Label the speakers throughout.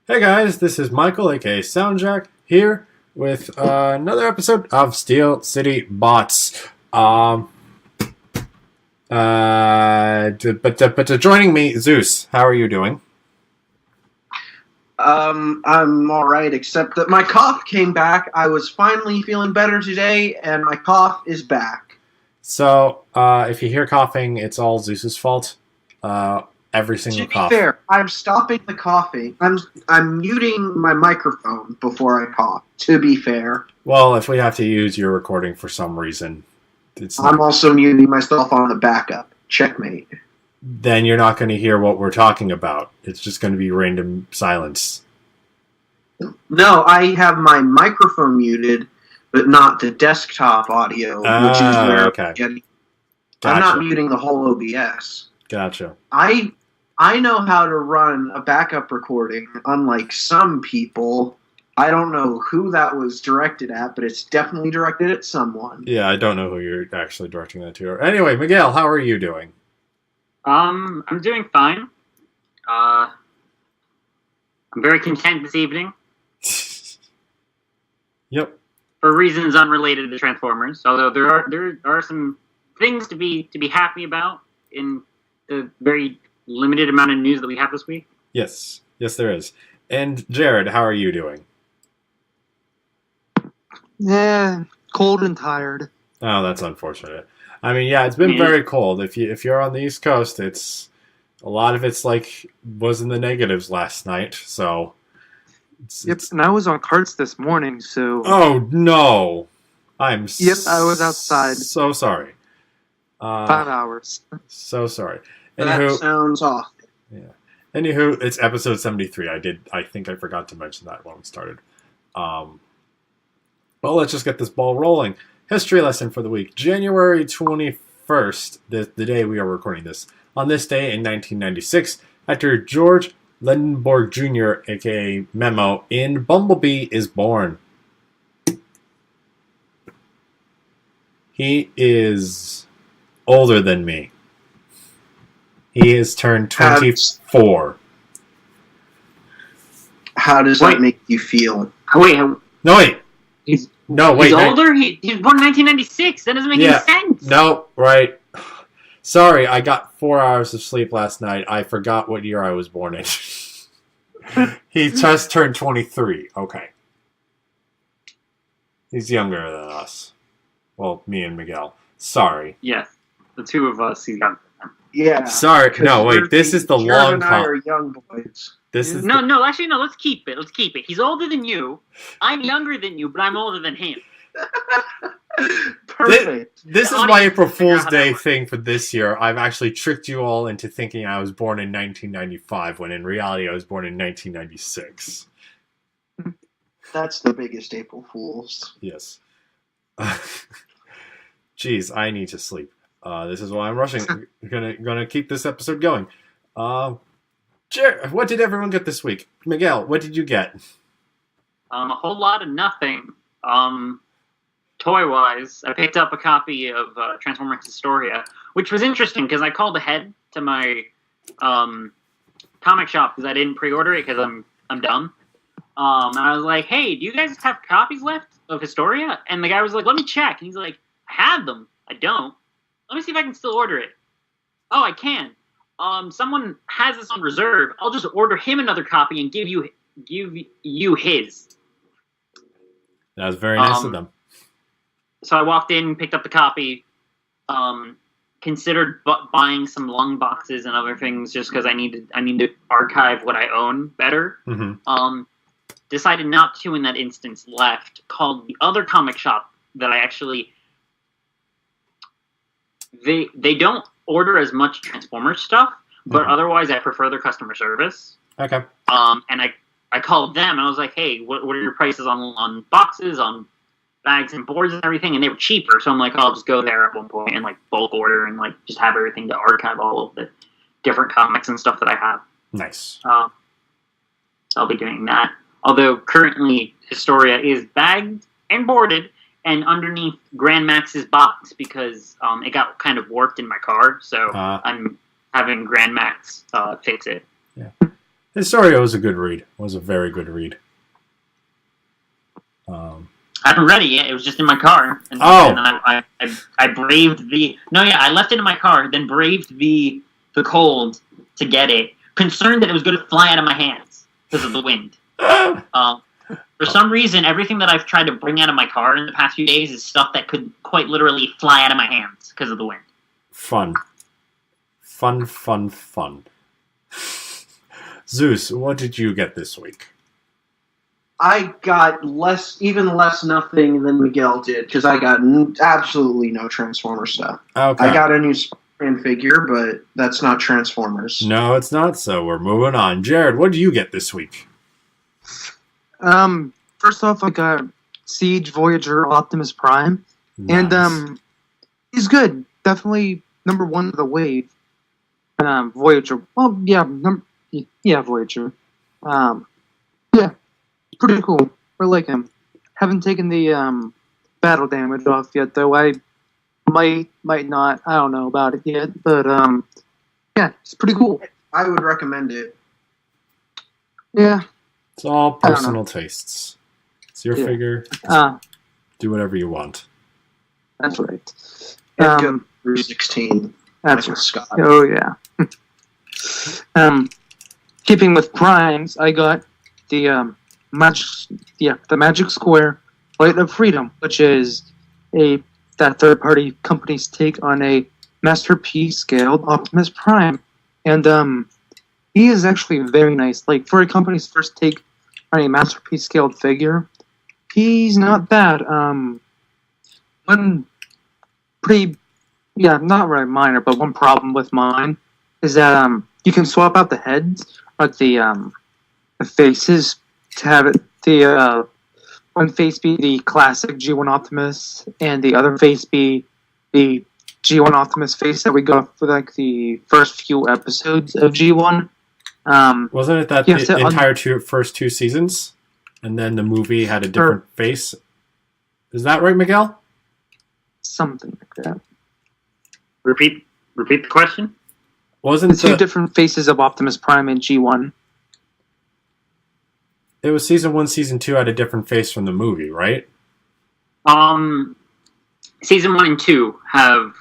Speaker 1: Hey guys, this is Michael, aka SoundJack, here with another episode of Steel City Bots. Joining me, Zeus. How are you doing?
Speaker 2: I'm alright, except that my cough came back. I was finally feeling better today, and my cough is back.
Speaker 1: So, if you hear coughing, it's all Zeus's fault. Every single cough.
Speaker 2: To be fair, I'm stopping the coughing. I'm muting my microphone before I cough, to be fair.
Speaker 1: Well, if we have to use your recording for some reason,
Speaker 2: I'm also muting myself on the backup. Checkmate.
Speaker 1: Then you're not going to hear what we're talking about. It's just going to be random silence.
Speaker 2: No, I have my microphone muted, but not the desktop audio, which is where
Speaker 1: okay.
Speaker 2: I'm
Speaker 1: Gotcha.
Speaker 2: not muting the whole OBS.
Speaker 1: Gotcha.
Speaker 2: I know how to run a backup recording, unlike some people. I don't know who that was directed at, but it's definitely directed at someone.
Speaker 1: Yeah, I don't know who you're actually directing that to. Anyway, Miguel, how are you doing?
Speaker 3: I'm doing fine. I'm very content this evening.
Speaker 1: Yep.
Speaker 3: For reasons unrelated to Transformers, although there are some things to be happy about in the very limited amount of news that we have this week.
Speaker 1: Yes, there is. And Jared, how are you doing?
Speaker 4: Yeah, cold and tired.
Speaker 1: Oh, that's unfortunate. I mean, yeah, it's been very cold. If you're on the East Coast, it's a lot of it's like was in the negatives last night. So,
Speaker 4: and I was on carts this morning. So.
Speaker 1: Oh no, I
Speaker 4: was outside.
Speaker 1: So sorry.
Speaker 4: 5 hours.
Speaker 1: So sorry.
Speaker 2: That sounds awful.
Speaker 1: Yeah. Anywho, it's episode 73. I think I forgot to mention that when we started. Well, let's just get this ball rolling. History lesson for the week. January 21st, the day we are recording this. On this day in 1996, actor George Lendenborg Jr., aka Memo, in Bumblebee is born. He is older than me. He has turned 24.
Speaker 2: How does that make you feel?
Speaker 1: Wait.
Speaker 3: He's
Speaker 1: wait.
Speaker 3: older? He was born in 1996. That doesn't make any sense.
Speaker 1: No, right. Sorry, I got 4 hours of sleep last night. I forgot what year I was born in. He just turned 23. Okay. He's younger than us. Well, me and Miguel. Sorry.
Speaker 3: Yes. The two of us, he's younger.
Speaker 2: Yeah.
Speaker 1: Sorry. No, wait. This is the long
Speaker 2: and I are young boys.
Speaker 3: No. Actually, no. Let's keep it. He's older than you. I'm younger than you, but I'm older than him.
Speaker 2: Perfect.
Speaker 1: This is my April Fool's Day thing for this year. I've actually tricked you all into thinking I was born in 1995, when in reality I was born in 1996.
Speaker 2: That's the biggest April Fool's.
Speaker 1: Yes. Jeez, I need to sleep. This is why I'm rushing. Gonna keep this episode going. Jared, what did everyone get this week? Miguel, what did you get?
Speaker 3: A whole lot of nothing. Toy-wise, I picked up a copy of Transformers Historia, which was interesting because I called ahead to my comic shop because I didn't pre-order it because I'm dumb. And I was like, "Hey, do you guys have copies left of Historia?" And the guy was like, "Let me check." And he's like, "I have them. I don't. Let me see if I can still order it." "Oh, I can. Someone has this on reserve. I'll just order him another copy and give you his."
Speaker 1: That was very nice of them.
Speaker 3: So I walked in, picked up the copy, considered buying some lung boxes and other things just because I need to archive what I own better.
Speaker 1: Mm-hmm.
Speaker 3: Decided not to in that instance. Left, called the other comic shop that I actually. They don't order as much Transformers stuff, but otherwise I prefer their customer service.
Speaker 1: Okay.
Speaker 3: And I called them and I was like, "Hey, what are your prices on boxes, on bags and boards and everything?" And they were cheaper, so I'm like, I'll just go there at one point and like bulk order and like just have everything to archive all of the different comics and stuff that I have.
Speaker 1: Nice.
Speaker 3: So I'll be doing that. Although currently Historia is bagged and boarded and underneath Grand Max's box because it got kind of warped in my car. So I'm having Grandmax fix it.
Speaker 1: Historia was a good read. Was a very good read.
Speaker 3: I haven't read it yet. It was just in my car. And I braved the... No, yeah, I left it in my car, then braved the cold to get it, concerned that it was going to fly out of my hands because of the wind. For some reason, everything that I've tried to bring out of my car in the past few days is stuff that could quite literally fly out of my hands because of the wind.
Speaker 1: Fun. Zeus, what did you get this week?
Speaker 2: I got even less nothing than Miguel did, because I got absolutely no Transformers stuff.
Speaker 1: Okay.
Speaker 2: I got a new Spider-Man figure, but that's not Transformers.
Speaker 1: No, it's not, so we're moving on. Jared, what did you get this week?
Speaker 4: First off, I got Siege Voyager Optimus Prime.
Speaker 1: Nice.
Speaker 4: And he's good. Definitely number one of the wave. Voyager. Well, yeah, Voyager. Yeah, pretty cool. I like him. Haven't taken the battle damage off yet, though. I might not. I don't know about it yet, but yeah, it's pretty cool.
Speaker 2: I would recommend it.
Speaker 4: Yeah.
Speaker 1: It's all personal tastes. It's your figure. Do whatever you want.
Speaker 4: That's right.
Speaker 2: Through 16.
Speaker 4: That's
Speaker 2: Michael
Speaker 4: right.
Speaker 2: Scott.
Speaker 4: Oh yeah. Keeping with primes, I got the Magic Square Light of Freedom, which is that third-party company's take on a masterpiece scaled Optimus Prime, and he is actually very nice. Like, for a company's first take on a masterpiece scaled figure, he's not bad. Not very minor, but one problem with mine is that you can swap out the heads, but the faces to have it one face be the classic G1 Optimus, and the other face be the G1 Optimus face that we got for like the first few episodes of G1.
Speaker 1: Wasn't it that the entire first two seasons, and then the movie had a different face? Is that right, Miguel?
Speaker 4: Something like that.
Speaker 3: Repeat the question.
Speaker 1: Wasn't
Speaker 4: the two different faces of Optimus Prime in G1?
Speaker 1: It was season 1, season 2 had a different face from the movie, right?
Speaker 3: Season 1 and 2 have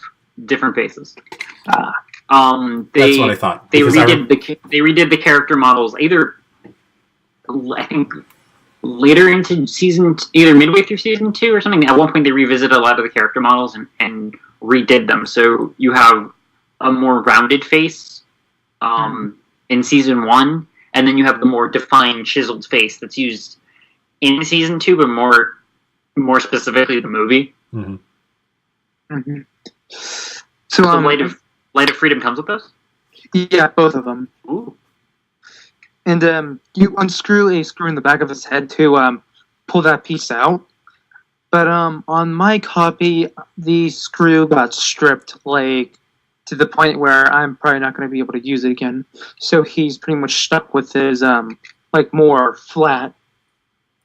Speaker 3: different faces.
Speaker 1: That's what I thought.
Speaker 3: They redid the character models either, I think, later into either midway through season 2 or something. At one point, they revisited a lot of the character models and redid them. So you have a more rounded face in season 1, and then you have the more defined, chiseled face that's used in season 2, but more specifically the movie.
Speaker 1: Mm-hmm.
Speaker 4: Mm-hmm.
Speaker 3: So Light of Freedom comes with those?
Speaker 4: Yeah, both of them.
Speaker 3: Ooh.
Speaker 4: And you unscrew a screw in the back of his head to pull that piece out. But on my copy, the screw got stripped, like, to the point where I'm probably not going to be able to use it again. So he's pretty much stuck with his more flat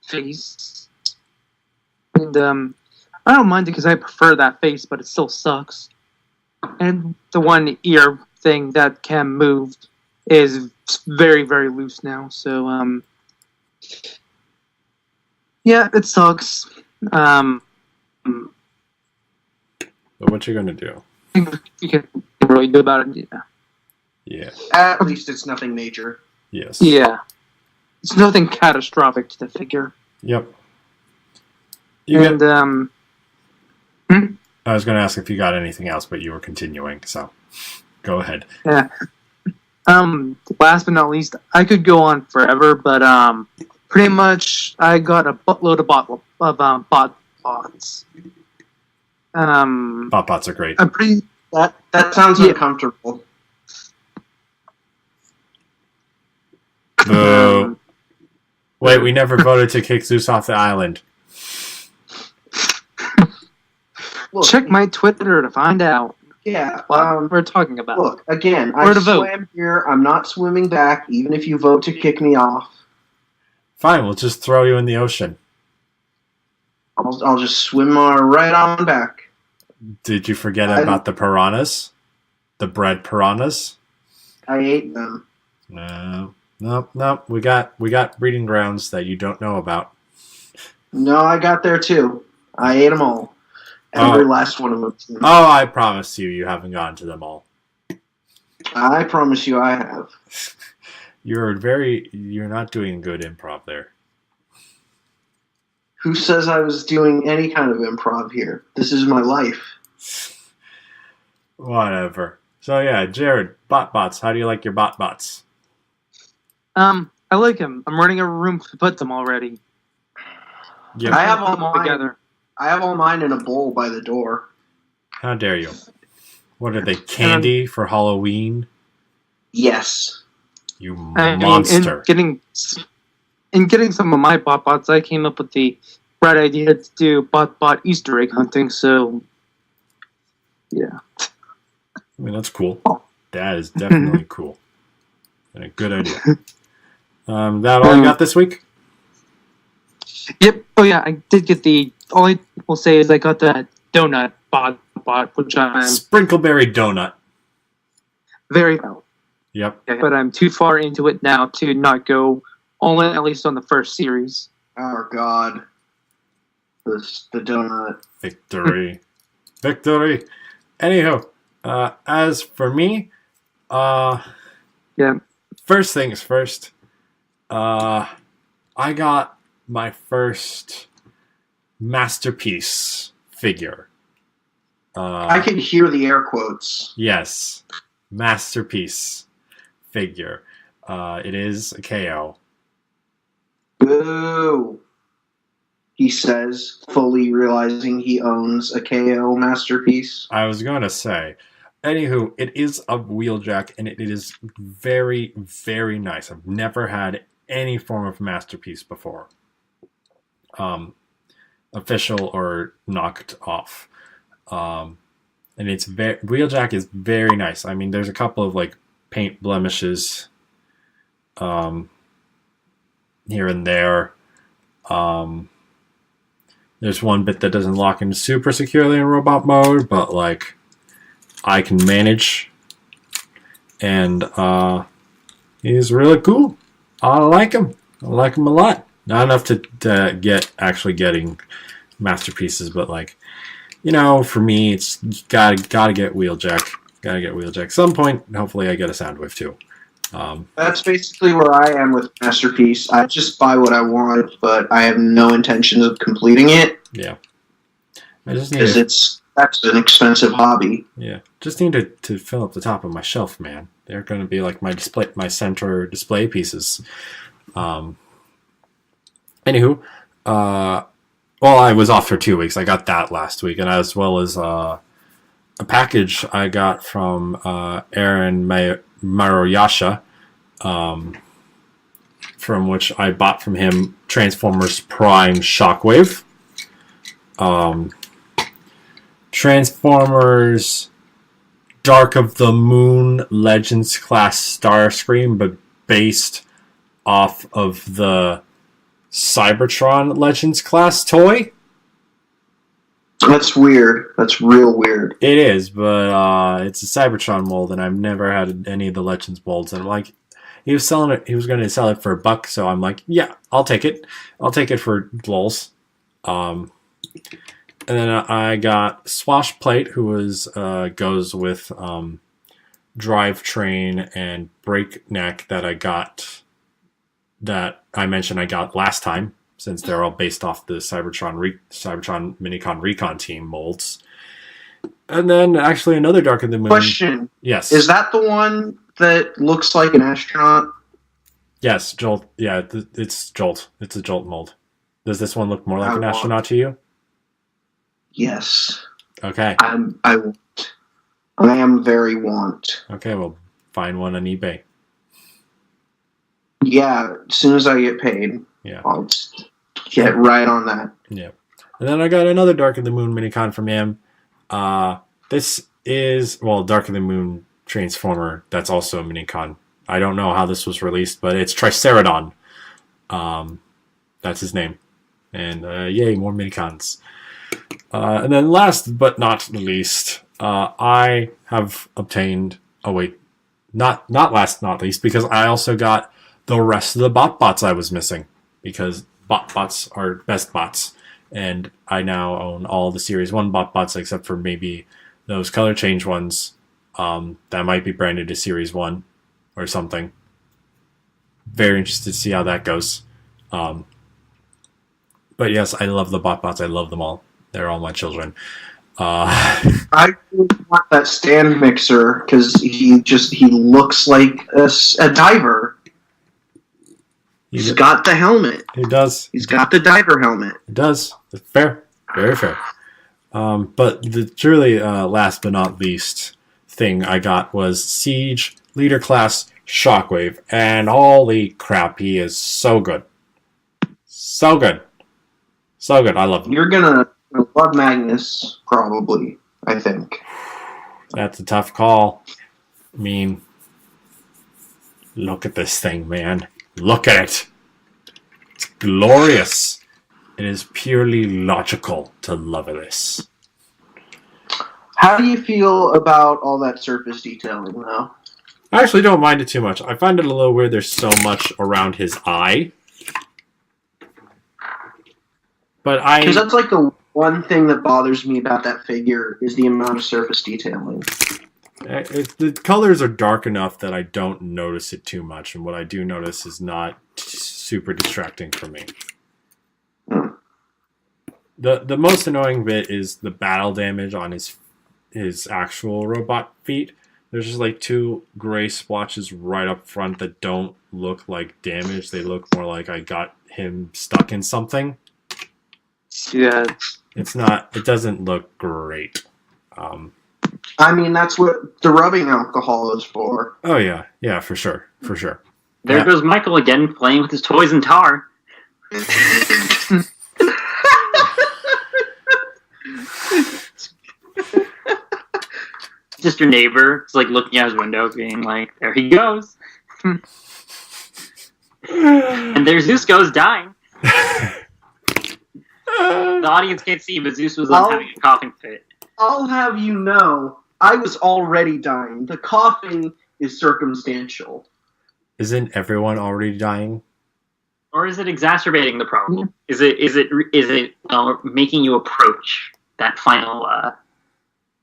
Speaker 4: face. And I don't mind it because I prefer that face, but it still sucks. And the one ear thing that can move is very, very loose now. So yeah, it sucks.
Speaker 1: But what you gonna do?
Speaker 4: You can really do about it. Yeah.
Speaker 1: Yeah.
Speaker 2: At least it's nothing major.
Speaker 1: Yes.
Speaker 4: Yeah. It's nothing catastrophic to the figure.
Speaker 1: Yep. I was going to ask if you got anything else, but you were continuing, so go ahead.
Speaker 4: Yeah. Last but not least, I could go on forever, but pretty much I got a buttload of BotBots.
Speaker 1: BotBots are great.
Speaker 2: That sounds uncomfortable.
Speaker 1: Boo. Wait, we never voted to kick Zeus off the island.
Speaker 2: Look,
Speaker 4: check my Twitter to find out.
Speaker 2: Yeah,
Speaker 4: what we're talking about.
Speaker 2: Look, again, I swam here. I'm not swimming back, even if you vote to kick me off.
Speaker 1: Fine, we'll just throw you in the ocean.
Speaker 2: I'll just swim right on back.
Speaker 1: Did you forget about the piranhas? The bread piranhas?
Speaker 2: I ate them.
Speaker 1: No. We got breeding grounds that you don't know about.
Speaker 2: No, I got there too. I ate them all. Every last one of them.
Speaker 1: Oh, I promise you haven't gotten to them all.
Speaker 2: I promise you I have.
Speaker 1: You're not doing good improv there.
Speaker 2: Who says I was doing any kind of improv here? This is my life.
Speaker 1: Whatever. So yeah, Jared, BotBots. How do you like your BotBots?
Speaker 4: I like them. I'm running a room to put them already.
Speaker 1: Yeah.
Speaker 2: I have all
Speaker 4: them
Speaker 2: mine
Speaker 4: together.
Speaker 2: I have all mine in a bowl by the door.
Speaker 1: How dare you? What are they, candy for Halloween?
Speaker 2: Yes.
Speaker 1: You
Speaker 4: I
Speaker 1: monster.
Speaker 4: mean, in getting some of my BotBots, I came up with the bright idea to do BotBot Easter egg hunting, so yeah.
Speaker 1: I mean, that's cool. That is definitely cool. And a good idea. That all you got this week?
Speaker 4: Yep. Oh yeah, I did get all I will say is I got the donut BotBot, which I'm
Speaker 1: Sprinkleberry donut.
Speaker 4: very proud.
Speaker 1: Yep.
Speaker 4: But I'm too far into it now to not go all in, at least on the first series.
Speaker 2: Oh God. The donut.
Speaker 1: Victory. Victory. Anywho, as for me,
Speaker 4: Yeah.
Speaker 1: first things first, I got my first masterpiece figure.
Speaker 2: I can hear the air quotes.
Speaker 1: Yes, masterpiece figure. It is a KO.
Speaker 2: Boo. He says, fully realizing he owns a KO masterpiece.
Speaker 1: I was going to say, anywho, it is a Wheeljack, and it is very, very nice. I've never had any form of masterpiece before. Official or knocked off. And it's Wheeljack is very nice. I mean, there's a couple of like paint blemishes here and there. There's one bit that doesn't lock in super securely in robot mode, but like I can manage. And he's really cool. I like him. I like him a lot. Not enough to get actually getting masterpieces, but like, you know, for me, it's gotta get Wheeljack. Gotta get Wheeljack. Some point, hopefully, I get a Soundwave too.
Speaker 2: That's basically where I am with Masterpiece. I just buy what I want, but I have no intentions of completing it.
Speaker 1: Yeah, I just need
Speaker 2: because that's an expensive hobby.
Speaker 1: Yeah, just need to fill up the top of my shelf, man. They're going to be like my center display pieces. Anywho, well, I was off for 2 weeks. I got that last week, and as well as a package I got from Aaron Maroyasha, from which I bought from him Transformers Prime Shockwave, Transformers Dark of the Moon Legends class Starscream, but based off of the Cybertron Legends class toy.
Speaker 2: That's weird. That's real weird.
Speaker 1: It is, but it's a Cybertron mold, and I've never had any of the Legends molds. And I'm like, he was selling it. He was going to sell it for $1, so I'm like, yeah, I'll take it. I'll take it for lols. And then I got Swashplate, who was goes with Drivetrain and Breakneck that I mentioned I got last time, since they're all based off the Cybertron Minicon Recon team molds. And then actually another Dark of the Moon.
Speaker 2: Question.
Speaker 1: Yes.
Speaker 2: Is that the one that looks like an astronaut?
Speaker 1: Yes, Jolt. Yeah, it's Jolt. It's a Jolt mold. Does this one look more like an astronaut to you?
Speaker 2: Yes.
Speaker 1: Okay.
Speaker 2: I am very want.
Speaker 1: Okay, well, find one on eBay.
Speaker 2: Yeah, as soon as I get paid,
Speaker 1: Yeah.
Speaker 2: I'll get right on that.
Speaker 1: Yeah. And then I got another Dark of the Moon Minicon from him. This is, well, Dark of the Moon Transformer. That's also a Minicon. I don't know how this was released, but it's Triceratron. That's his name. And yay, more Minicons. And then last but not least, I have obtained... Oh, wait. not last, not least, because I also got the rest of the BotBots I was missing, because BotBots are best bots, and I now own all the Series 1 BotBots except for maybe those color change ones that might be branded as Series 1 or something. Very interested to see how that goes. But yes, I love the BotBots. I love them all. They're all my children.
Speaker 2: I really want that stand mixer because he looks like a diver. He's got the helmet.
Speaker 1: He does.
Speaker 2: He's got the diver helmet.
Speaker 1: It does. It's fair. Very fair. But the truly last but not least thing I got was Siege Leader Class Shockwave. And holy crap, he is so good. So good. So good. I love him.
Speaker 2: You're going to love Magnus, probably, I think.
Speaker 1: That's a tough call. I mean, look at this thing, man. Look at it. It's glorious. It is purely logical to love this.
Speaker 2: How do you feel about all that surface detailing, though?
Speaker 1: I actually don't mind it too much. I find it a little weird there's so much around his eye. But
Speaker 2: because that's like the one thing that bothers me about that figure is the amount of surface detailing.
Speaker 1: The colors are dark enough that I don't notice it too much, and what I do notice is not super distracting for me. The most annoying bit is the battle damage on his actual robot feet. There's just like 2 gray splotches right up front that don't look like damage. They look more like I got him stuck in something.
Speaker 4: Yeah.
Speaker 1: It doesn't look great.
Speaker 2: I mean, that's what the rubbing alcohol is for.
Speaker 1: Oh, yeah. Yeah, for sure. For sure.
Speaker 3: There goes Michael again, playing with his toys and tar. Just your neighbor is like looking out his window, being like, "There he goes," and there Zeus goes dying. The audience can't see, but Zeus was having a coughing fit.
Speaker 2: I'll have you know, I was already dying. The coughing is circumstantial.
Speaker 1: Isn't everyone already dying?
Speaker 3: Or is it exacerbating the problem? Is it making you approach that final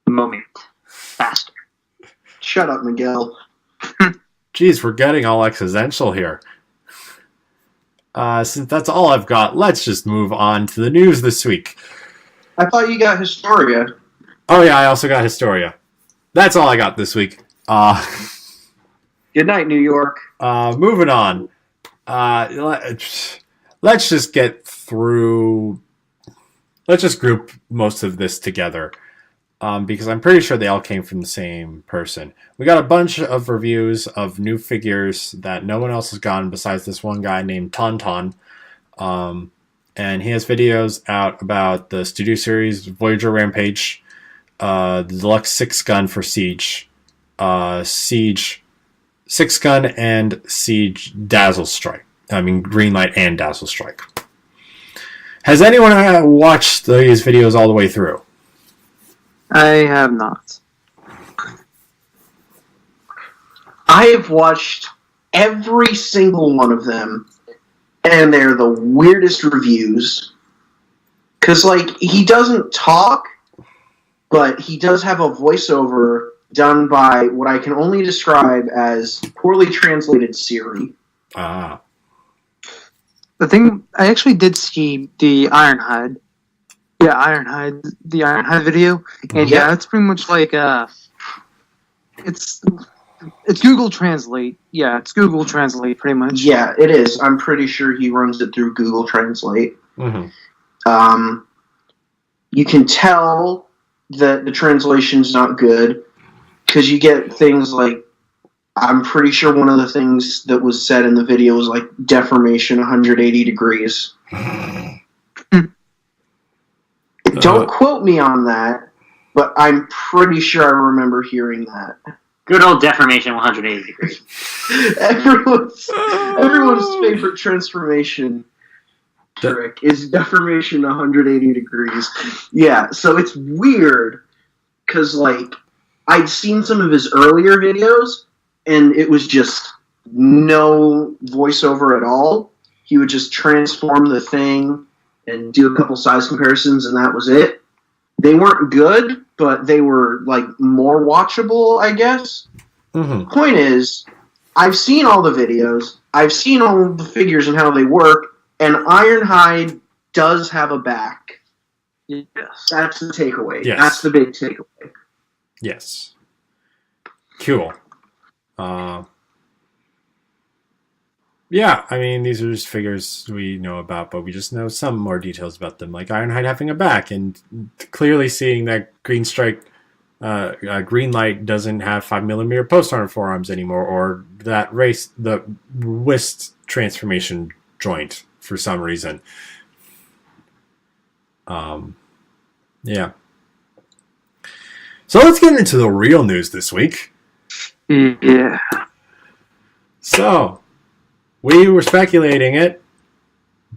Speaker 3: moment faster?
Speaker 2: Shut up, Miguel.
Speaker 1: Jeez, we're getting all existential here. Since that's all I've got, let's just move on to the news this week.
Speaker 2: I thought you got Historia.
Speaker 1: Oh yeah, I also got Historia. That's all I got this week.
Speaker 2: Good night, New York.
Speaker 1: Moving on. Let's just get through. Let's just group most of this together. Because I'm pretty sure they all came from the same person. We got a bunch of reviews of new figures that no one else has gotten besides this one guy named Tauntaun. And he has videos out about the Studio Series Voyager Rampage, the Deluxe 6-gun for Siege, Siege 6-gun, and Siege Dazzle Strike. I mean, Greenlight and Dazzle Strike. Has anyone watched these videos all the way through?
Speaker 4: I have not.
Speaker 2: I have watched every single one of them, and they're the weirdest reviews. Because, like, he doesn't talk, but he does have a voiceover done by what I can only describe as poorly translated Siri.
Speaker 1: Ah.
Speaker 4: The thing, I actually did see the Ironhide. Yeah, Ironhide, the Ironhide video, and yeah, it's pretty much like it's Google Translate. Yeah, it's Google Translate, pretty much.
Speaker 2: Yeah, it is. I'm pretty sure he runs it through Google Translate.
Speaker 1: Mm-hmm.
Speaker 2: You can tell that the translation's not good because you get things like, I'm pretty sure one of the things that was said in the video was like deformation 180 degrees. Don't quote me on that, but I'm pretty sure I remember hearing that.
Speaker 3: Good old deformation 180 degrees.
Speaker 2: Everyone's favorite transformation trick is deformation 180 degrees. Yeah, so it's weird, because, like, I'd seen some of his earlier videos, and it was just no voiceover at all. He would just transform the thing and do a couple size comparisons, and that was it. They weren't good, but they were like more watchable, I guess.
Speaker 1: Mm-hmm.
Speaker 2: Point is, I've seen all the videos, I've seen all the figures and how they work, and Ironhide does have a back.
Speaker 4: Yes.
Speaker 2: That's the takeaway.
Speaker 1: Yes.
Speaker 2: That's the big takeaway.
Speaker 1: Yes. Cool. Yeah, I mean, these are just figures we know about, but we just know some more details about them, like Ironhide having a back, and clearly seeing that Green Strike, Green Light doesn't have 5mm post on her forearms anymore, or that the wrist transformation joint for some reason. Yeah. So let's get into the real news this week.
Speaker 4: Yeah.
Speaker 1: So, we were speculating it.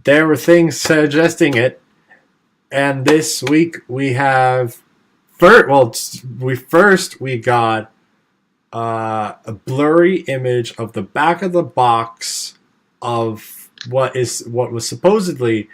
Speaker 1: There were things suggesting it. And this week we have... we got a blurry image of the back of the box of what was supposedly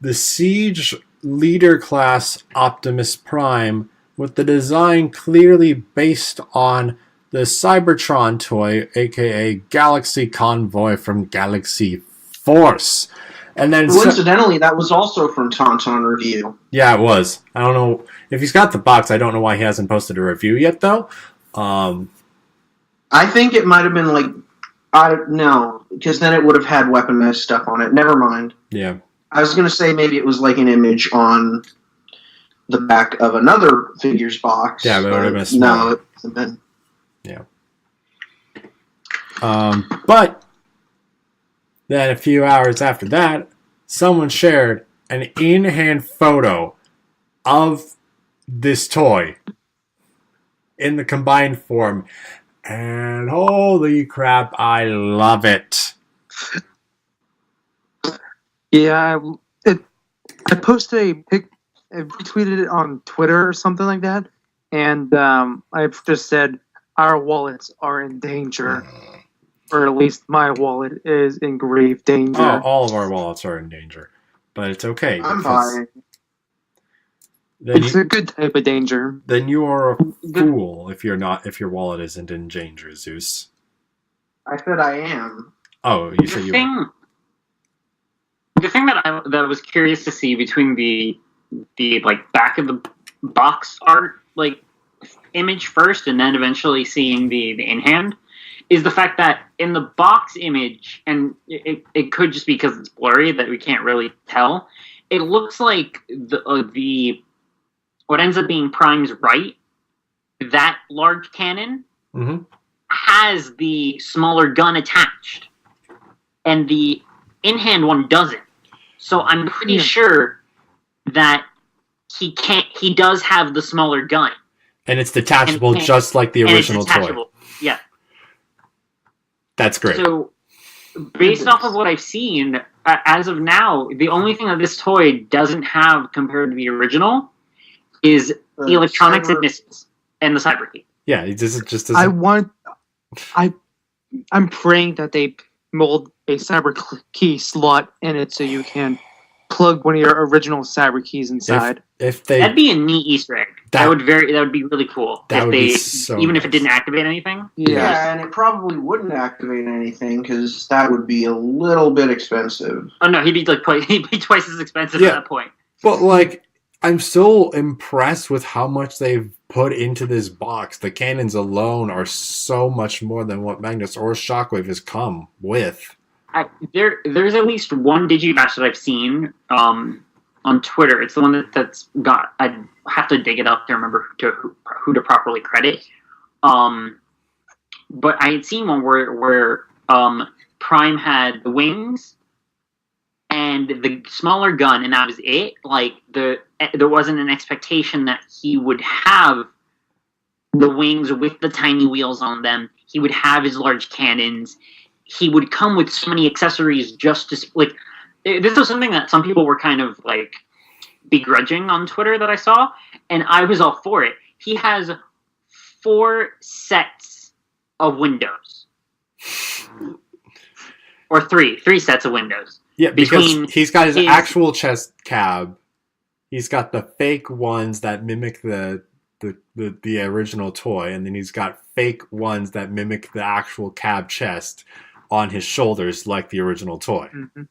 Speaker 1: the Siege Leader Class Optimus Prime, with the design clearly based on the Cybertron toy, aka Galaxy Convoy from Galaxy Force. And then
Speaker 2: coincidentally, that was also from Tauntaun Review.
Speaker 1: Yeah, it was. I don't know if he's got the box. I don't know why he hasn't posted a review yet, though.
Speaker 2: I think it might have been like, no, because then it would have had weaponized stuff on it. Never mind.
Speaker 1: Yeah.
Speaker 2: I was going to say maybe it was like an image on the back of another figure's box.
Speaker 1: Yeah, but it would have been
Speaker 2: no,
Speaker 1: small.
Speaker 2: it hasn't been.
Speaker 1: Yeah. But then a few hours after that, someone shared an in-hand photo of this toy in the combined form. And holy crap, I love it.
Speaker 4: Yeah, I posted a pic, I retweeted it on Twitter or something like that, and I've just said our wallets are in danger, or at least my wallet is in grave danger.
Speaker 1: Oh, all of our wallets are in danger, but it's okay.
Speaker 2: I'm
Speaker 1: because
Speaker 2: fine.
Speaker 4: It's a good type of danger.
Speaker 1: Then you are a fool if your wallet isn't in danger, Zeus.
Speaker 2: I said I am.
Speaker 1: Oh, you said you were.
Speaker 3: The thing that I was curious to see between the like back of the box art like image first, and then eventually seeing the in hand, is the fact that in the box image, and it could just be because it's blurry that we can't really tell. It looks like the what ends up being Prime's right, that large cannon has the smaller gun attached, and the in-hand one doesn't. So I'm pretty sure that he does have the smaller gun.
Speaker 1: And it's detachable just like the original toy.
Speaker 3: Yeah.
Speaker 1: That's great.
Speaker 3: So, based off of what I've seen, as of now, the only thing that this toy doesn't have compared to the original is electronics and missiles and the cyber key.
Speaker 1: Yeah, it just doesn't...
Speaker 4: I'm praying that they mold a cyber key slot in it so you can plug one of your original cyber keys inside.
Speaker 3: That'd be a neat Easter egg. That would be really cool.
Speaker 1: That
Speaker 3: if
Speaker 1: would
Speaker 3: they,
Speaker 1: be so
Speaker 3: even
Speaker 1: nice.
Speaker 3: if it didn't activate anything.
Speaker 2: Yeah, and it probably wouldn't activate anything because that would be a little bit expensive.
Speaker 3: Oh no, he'd be twice as expensive at that point.
Speaker 1: But like, I'm still impressed with how much they've put into this box. The cannons alone are so much more than what Magnus or Shockwave has come with.
Speaker 3: There's at least one Digimatch that I've seen on Twitter. It's the one that's got. I have to dig it up to remember who to properly credit. But I had seen one where Prime had the wings and the smaller gun, and that was it. Like there wasn't an expectation that he would have the wings with the tiny wheels on them. He would have his large cannons. He would come with so many accessories just to like. This was something that some people were kind of like begrudging on Twitter that I saw, and I was all for it. He has 4 sets of windows. or three sets of windows.
Speaker 1: Yeah,
Speaker 3: Between
Speaker 1: because he's got his
Speaker 3: his-
Speaker 1: actual chest cab. He's got the fake ones that mimic the original toy, and then he's got fake ones that mimic the actual cab chest on his shoulders, like the original toy.
Speaker 4: Mm-hmm.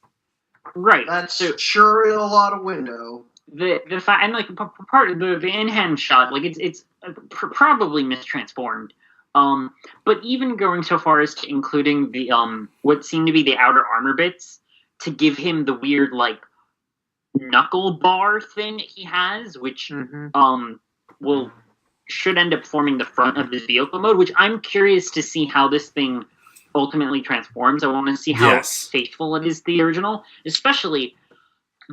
Speaker 3: Right.
Speaker 2: That's
Speaker 3: So
Speaker 2: sure a lot of window.
Speaker 3: the fact, and like part of the in-hand shot, like it's probably mistransformed. But even going so far as to including the what seem to be the outer armor bits to give him the weird like knuckle bar thing he has, which should end up forming the front of his vehicle mode, which I'm curious to see how this thing ultimately transforms. I want to see how faithful it is to the original. Especially,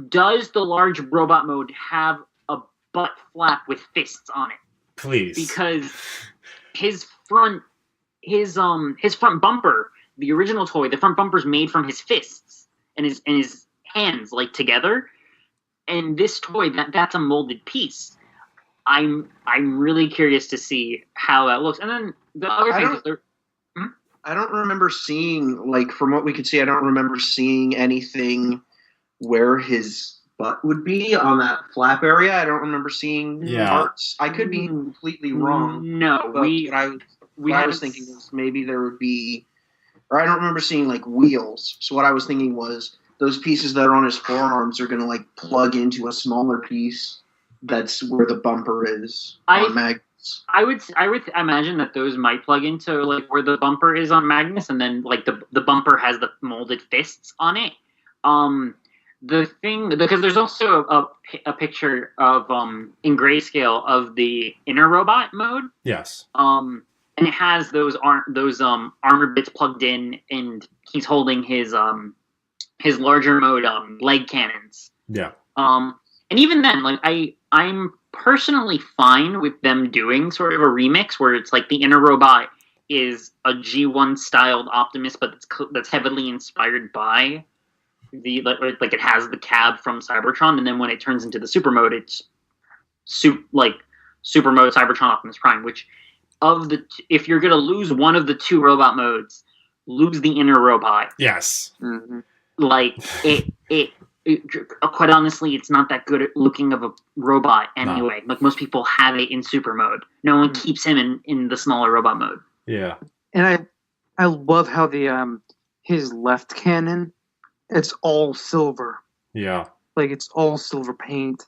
Speaker 3: does the large robot mode have a butt flap with fists on it?
Speaker 1: Please.
Speaker 3: Because his front bumper, the original toy, the front bumper's made from his fists and his hands like together. And this toy, that's a molded piece. I'm really curious to see how that looks. And then the other thing is
Speaker 2: I don't remember seeing, like, from what we could see, I don't remember seeing anything where his butt would be on that flap area. I don't remember seeing parts. I could be completely wrong.
Speaker 3: No,
Speaker 2: but what I was thinking was maybe there would be, or I don't remember seeing, like, wheels. So what I was thinking was those pieces that are on his forearms are going to, like, plug into a smaller piece that's where the bumper is on Magnus.
Speaker 3: I would imagine that those might plug into like where the bumper is on Magnus, and then like the bumper has the molded fists on it. The thing, because there's also a picture of in grayscale of the inner robot mode.
Speaker 1: Yes.
Speaker 3: And it has those armor bits plugged in, and he's holding his larger mode leg cannons.
Speaker 1: Yeah.
Speaker 3: And even then, like I'm personally fine with them doing sort of a remix where it's like the inner robot is a G1 styled Optimus, but that's heavily inspired by the like it has the cab from Cybertron, and then when it turns into the super mode, it's super mode Cybertron Optimus Prime. Which if you're gonna lose one of the two robot modes, lose the inner robot.
Speaker 1: Yes.
Speaker 4: Mm-hmm.
Speaker 3: Like it quite honestly, it's not that good at looking of a robot anyway. No. Like most people have it in super mode. No one keeps him in the smaller robot mode.
Speaker 1: Yeah.
Speaker 4: And I love how the his left cannon, it's all silver.
Speaker 1: Yeah.
Speaker 4: Like it's all silver paint.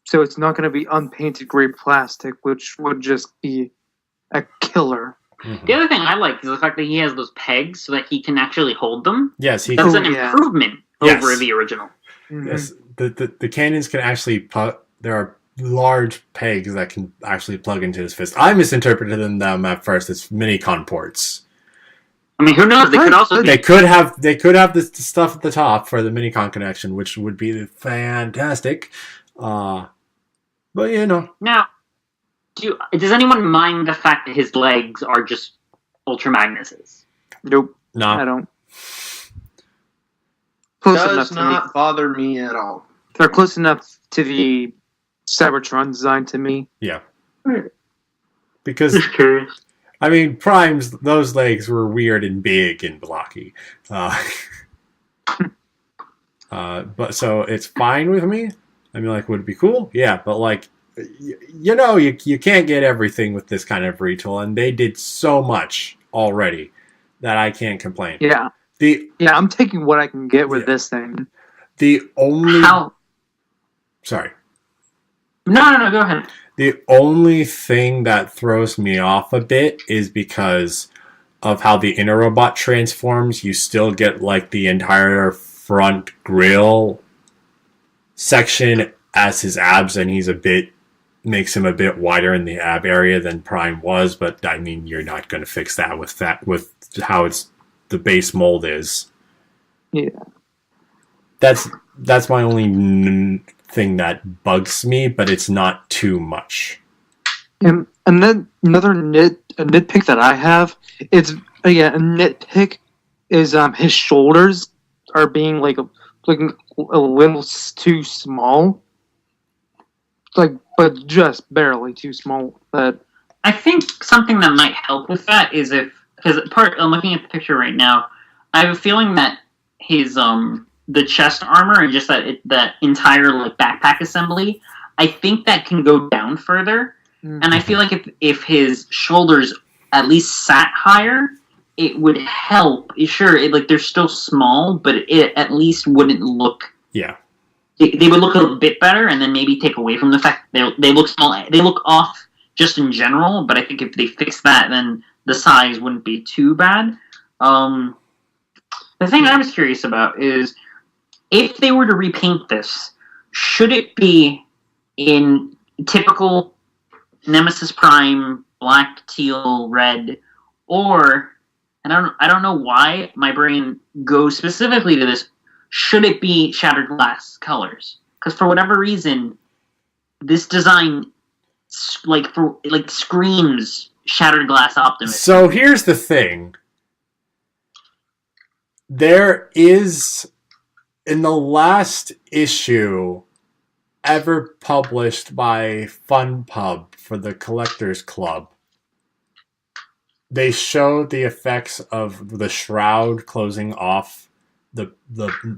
Speaker 4: So it's not going to be unpainted gray plastic, which would just be a killer.
Speaker 3: Mm-hmm. The other thing I like is the fact that he has those pegs so that he can actually hold them.
Speaker 1: Yes,
Speaker 3: that's an improvement over the original.
Speaker 4: Mm-hmm.
Speaker 1: Yes, the cannons can actually there are large pegs that can actually plug into his fist. I misinterpreted them at first as mini-con ports.
Speaker 3: I mean, who knows? They could also
Speaker 1: they could have the stuff at the top for the mini-con connection, which would be fantastic. But you know.
Speaker 3: Now, does anyone mind the fact that his legs are just Ultra Magnuses?
Speaker 4: Nope.
Speaker 1: No,
Speaker 4: I don't.
Speaker 2: Does not bother me at all.
Speaker 4: They're close enough to the Cybertron design to me.
Speaker 1: Yeah. Because
Speaker 3: just curious.
Speaker 1: I mean, Prime's those legs were weird and big and blocky. But so it's fine with me. I mean, like, would it be cool? Yeah, but like, you can't get everything with this kind of retool, and they did so much already that I can't complain.
Speaker 4: Yeah. I'm taking what I can get with this thing.
Speaker 1: The only... Sorry.
Speaker 3: No, go ahead.
Speaker 1: The only thing that throws me off a bit is because of how the inner robot transforms. You still get, like, the entire front grille section as his abs, and makes him a bit wider in the ab area than Prime was, but, I mean, you're not going to fix that with how the base mold is.
Speaker 4: Yeah.
Speaker 1: That's my only thing that bugs me, but it's not too much.
Speaker 4: And then another nitpick that I have, it's a nitpick is his shoulders are being looking a little too small. But just barely too small. But
Speaker 3: I think something that might help with that is because I'm looking at the picture right now, I have a feeling that his the chest armor and just that entire like backpack assembly, I think that can go down further.
Speaker 4: Mm.
Speaker 3: And I feel like if his shoulders at least sat higher, it would help. Sure, like they're still small, but it at least wouldn't look.
Speaker 1: Yeah.
Speaker 3: They would look a little bit better, and then maybe take away from the fact that they look small. They look off just in general, but I think if they fix that, then the size wouldn't be too bad. The thing I was curious about is if they were to repaint this, should it be in typical Nemesis Prime black, teal, red, or I don't know why my brain goes specifically to this. Should it be Shattered Glass colors? Because for whatever reason, this design screams Shattered Glass Optimus.
Speaker 1: So here's the thing. There is, in the last issue ever published by FunPub for the Collectors Club, they showed the effects of the shroud closing off the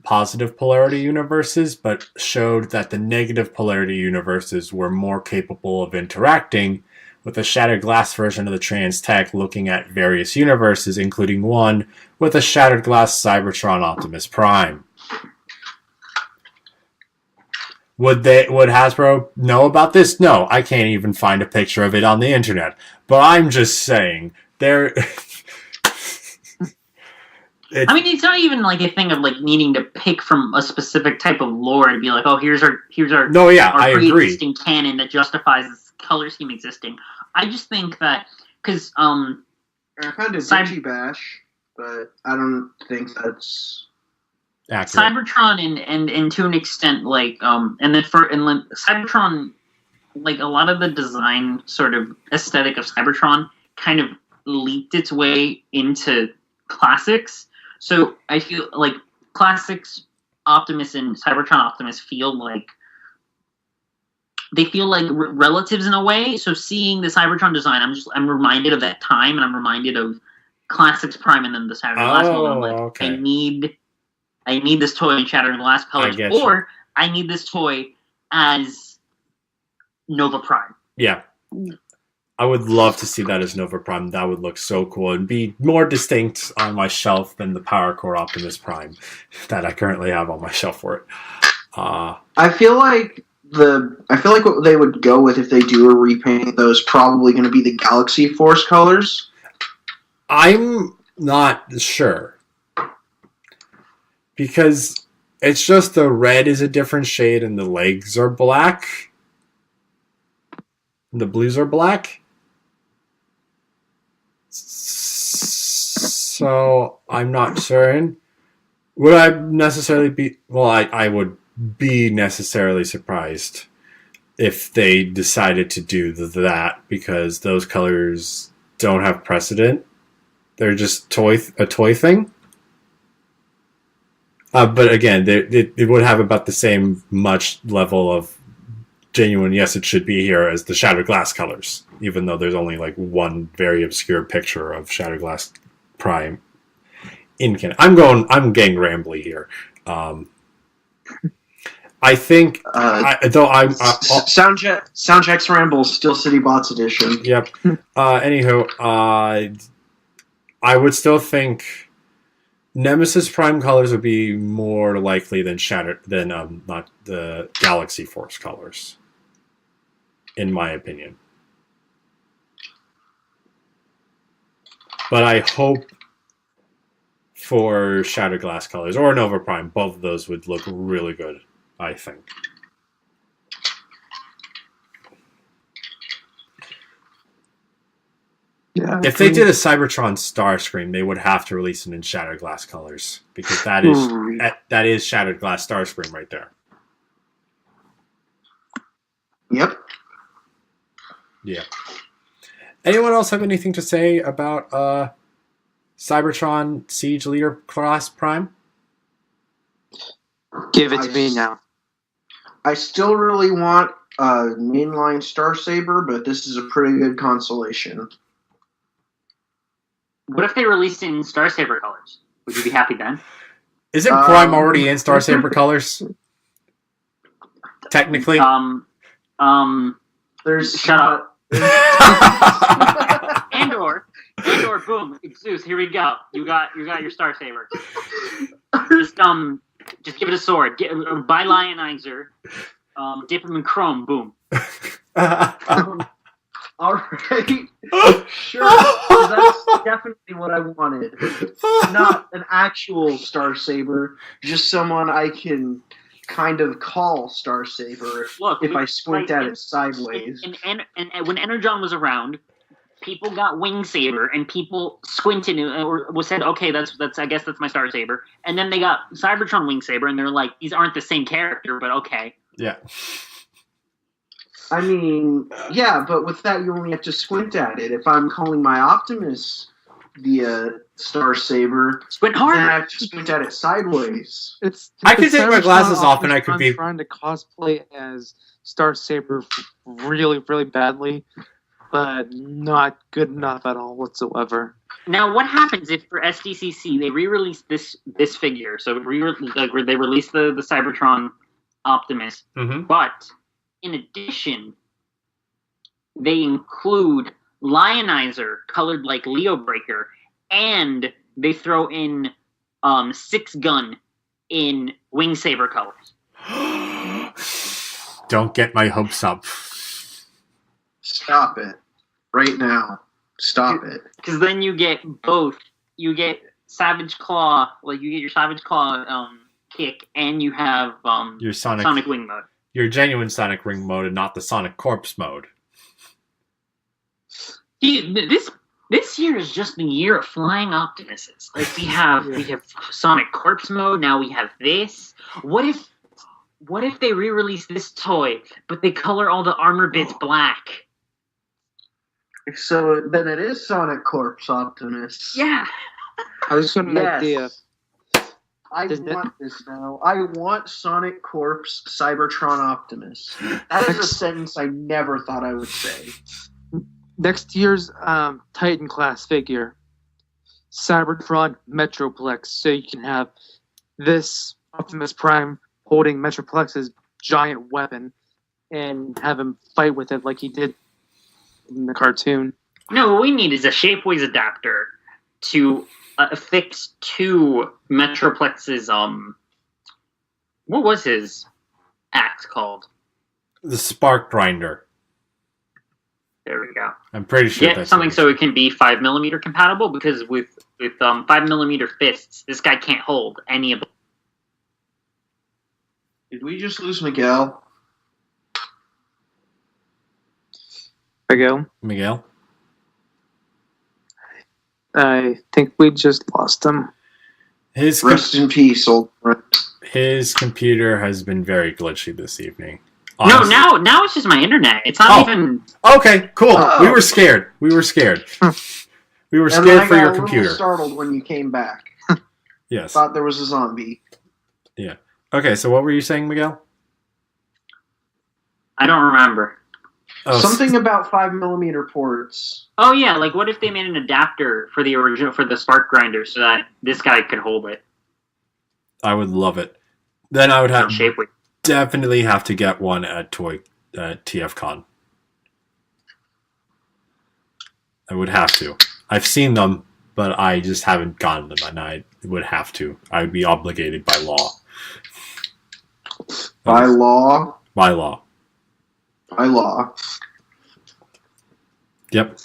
Speaker 1: positive polarity universes, but showed that the negative polarity universes were more capable of interacting with a Shattered Glass version of the Trans Tech, looking at various universes, including one with a Shattered Glass Cybertron Optimus Prime. Would Hasbro know about this? No, I can't even find a picture of it on the internet. But I'm just saying, there.
Speaker 3: I mean, it's not even like a thing of like needing to pick from a specific type of lore and be like, oh, here's our
Speaker 1: No, yeah,
Speaker 3: our
Speaker 1: I agree.
Speaker 3: pre-existing canon that justifies this color scheme existing. I just think that because
Speaker 2: I found a Digi Bash, but I don't think that's
Speaker 1: accurate.
Speaker 3: Cybertron and to an extent like Cybertron, like a lot of the design sort of aesthetic of Cybertron kind of leaked its way into classics. So I feel like classics Optimus and Cybertron Optimus feel like relatives in a way. So seeing the Cybertron design, I'm reminded of that time, and I'm reminded of Classics Prime and then the Shattered Glass color. I'm like,
Speaker 1: okay.
Speaker 3: I need this toy in Shattered Glass colors, or I need this toy as Nova Prime.
Speaker 1: Yeah. I would love to see that as Nova Prime. That would look so cool and be more distinct on my shelf than the Power Core Optimus Prime that I currently have on my shelf for it.
Speaker 2: I feel like what they would go with if they do a repaint, though, is probably going to be the Galaxy Force colors.
Speaker 1: I'm not sure. Because it's just the red is a different shade and the legs are black. The blues are black. So I'm not certain. Would I necessarily be... Well, I would be necessarily surprised if they decided to do that, because those colors don't have precedent. They're just a toy thing. But again, it would have about the same much level of genuine, yes, it should be here, as the Shattered Glass colors, even though there's only like one very obscure picture of Shattered Glass Prime in canon. I'm getting rambly here. I think,
Speaker 2: SoundJack's Ramble, Steel City Bots edition.
Speaker 1: Yep. Anywho, I would still think Nemesis Prime colors would be more likely than not the Galaxy Force colors, in my opinion. But I hope for Shattered Glass colors or Nova Prime, both of those would look really good, I think.
Speaker 4: Yeah,
Speaker 1: if they did a Cybertron Starscream, they would have to release it in Shattered Glass colors, because that is Shattered Glass Starscream right there.
Speaker 2: Yep.
Speaker 1: Yeah. Anyone else have anything to say about Cybertron Siege Leader Class Prime?
Speaker 4: Give it to me now.
Speaker 2: I still really want a mainline Star Saber, but this is a pretty good consolation.
Speaker 3: What if they released it in Star Saber colors? Would you be happy then?
Speaker 1: Isn't Prime already in Star Saber colors? Technically.
Speaker 2: There's
Speaker 3: Shut up. Andor, boom, Zeus. Here we go. You got your Star Saber. Just give it a sword. Buy Lionizer. Dip him in chrome. Boom.
Speaker 2: All right. Sure. That's definitely what I wanted. Not an actual Star Saber, just someone I can kind of call Star Saber if I squint at it sideways.
Speaker 3: And when Energon was around, people got Wing Saber, and people squinted or said, "Okay, that's I guess that's my Star Saber." And then they got Cybertron Wing Saber, and they're like, "These aren't the same character, but okay."
Speaker 1: Yeah.
Speaker 2: I mean, yeah, but with that, you only have to squint at it. If I'm calling my Optimus the Star Saber,
Speaker 3: Squint
Speaker 2: then I
Speaker 3: hard.
Speaker 2: have to squint at it sideways.
Speaker 1: I could take my glasses off and I could be
Speaker 4: trying to cosplay as Star Saber really, really badly, but not good enough at all whatsoever.
Speaker 3: Now, what happens if for SDCC they re-release this figure? So they release the Cybertron Optimus, but in addition, they include Lionizer colored like Leo Breaker, and they throw in 6-gun in Wing Saber colors.
Speaker 1: Don't get my hopes up.
Speaker 2: Stop it. Right now. Stop it.
Speaker 3: Because then you get both. You get Savage Claw, you get your Savage Claw kick, and you have
Speaker 1: Your
Speaker 3: Sonic Wing mode.
Speaker 1: Your genuine Sonic Ring mode and not the Sonic Corpse mode.
Speaker 3: This year is just the year of flying Optimuses. Like we have Sonic Corpse mode. Now we have this. What if they re-release this toy, but they color all the armor bits black?
Speaker 2: So then it is Sonic Corpse Optimus.
Speaker 3: Yeah.
Speaker 4: I was got an idea.
Speaker 2: I want this now. I want Sonic Corpse Cybertron Optimus. That is a sentence I never thought I would say.
Speaker 4: Next year's Titan class figure, Cybertron Metroplex, so you can have this Optimus Prime holding Metroplex's giant weapon and have him fight with it like he did in the cartoon.
Speaker 3: No, what we need is a Shapeways adapter to affix to Metroplex's what was his axe called?
Speaker 1: The Spark Grinder.
Speaker 3: There we go.
Speaker 1: I'm pretty sure
Speaker 3: Get
Speaker 1: that's
Speaker 3: something so it can be 5mm compatible, because with 5mm fists, this guy can't hold any of them.
Speaker 2: Did we just lose Miguel?
Speaker 1: Miguel?
Speaker 4: I think we just lost him.
Speaker 2: Rest in peace, old friend.
Speaker 1: His computer has been very glitchy this evening.
Speaker 3: No,
Speaker 1: Honestly.
Speaker 3: now it's just my internet. It's not even.
Speaker 1: Okay, cool.
Speaker 2: Oh.
Speaker 1: We were scared. We were scared for your computer.
Speaker 2: I got a little startled when you came back.
Speaker 1: Yes.
Speaker 2: Thought there was a zombie.
Speaker 1: Yeah. Okay, so what were you saying, Miguel?
Speaker 3: I don't remember.
Speaker 1: Oh,
Speaker 2: Something about 5mm ports.
Speaker 3: Oh yeah, like what if they made an adapter for the original for the Spark Grinder so that this guy could hold it?
Speaker 1: I would love it. Then I would have
Speaker 3: Shapeways.
Speaker 1: definitely have to get one at TFCon. I would have to. I've seen them, but I just haven't gotten them, and I would have to. I would be obligated by law.
Speaker 2: By law?
Speaker 1: By law.
Speaker 2: By law.
Speaker 1: Yep.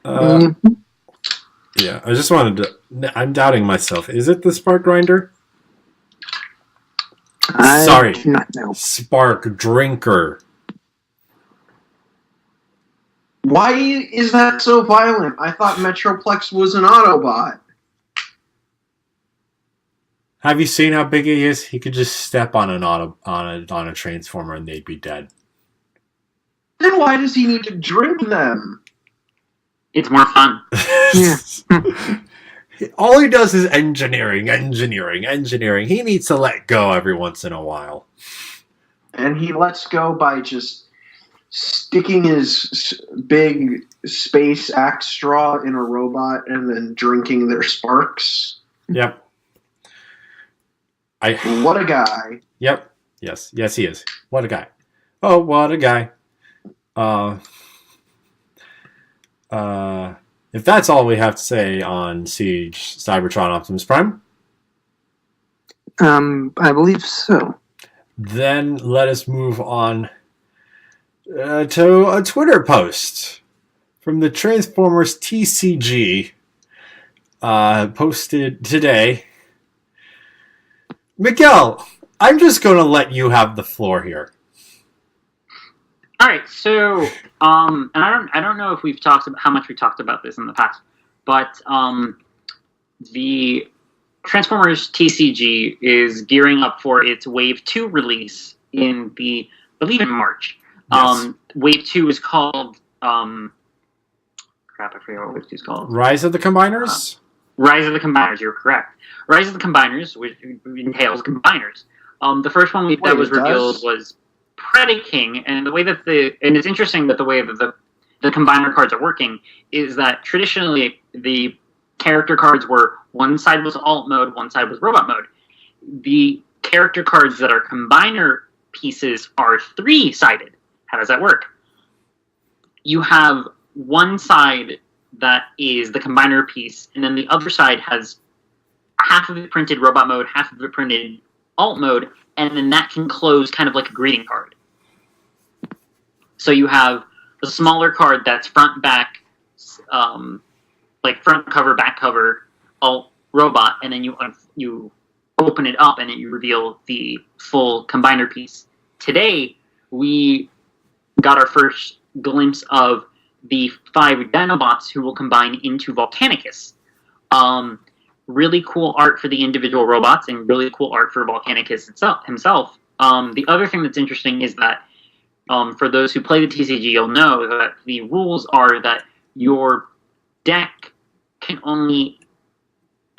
Speaker 1: Yeah, I just wanted to... I'm doubting myself. Is it the Spark Grinder? Sorry.
Speaker 4: I do not know.
Speaker 1: Spark Drinker.
Speaker 2: Why is that so violent? I thought Metroplex was an Autobot.
Speaker 1: Have you seen how big he is? He could just step on on a Transformer and they'd be dead.
Speaker 2: Then why does he need to drink them?
Speaker 3: It's more fun.
Speaker 4: Yeah.
Speaker 1: All he does is engineering. He needs to let go every once in a while.
Speaker 2: And he lets go by just sticking his big space axe straw in a robot and then drinking their sparks.
Speaker 1: Yep.
Speaker 2: What a guy.
Speaker 1: Yep. Yes, he is. What a guy. Oh, what a guy. If that's all we have to say on Siege, Cybertron, Optimus Prime,
Speaker 4: I believe so.
Speaker 1: then let us move on to a Twitter post from the Transformers TCG posted today. Miguel, I'm just going to let you have the floor here.
Speaker 3: All right, so and I don't know if we've talked about how much we talked about this in the past, but the Transformers TCG is gearing up for its Wave 2 release I believe in March.
Speaker 1: Yes.
Speaker 3: Wave 2 is called I forget what Wave 2 is called.
Speaker 1: Rise of the Combiners?
Speaker 3: Rise of the Combiners, you're correct. Rise of the Combiners, which entails combiners. The first one that was revealed was Predaking, and it's interesting that the way that the combiner cards are working is that traditionally the character cards were one side was alt mode, one side was robot mode. The character cards that are combiner pieces are 3-sided. How does that work? You have one side that is the combiner piece, and then the other side has half of it printed robot mode, half of it printed alt mode, and then that can close kind of like a greeting card. So you have a smaller card that's front, back, like front cover, back cover, alt, robot, and then you open it up and then you reveal the full combiner piece. Today, we got our first glimpse of the 5 Dinobots who will combine into Volcanicus. Really cool art for the individual robots and really cool art for Volcanicus himself. The other thing that's interesting is that for those who play the TCG, you'll know that the rules are that your deck can only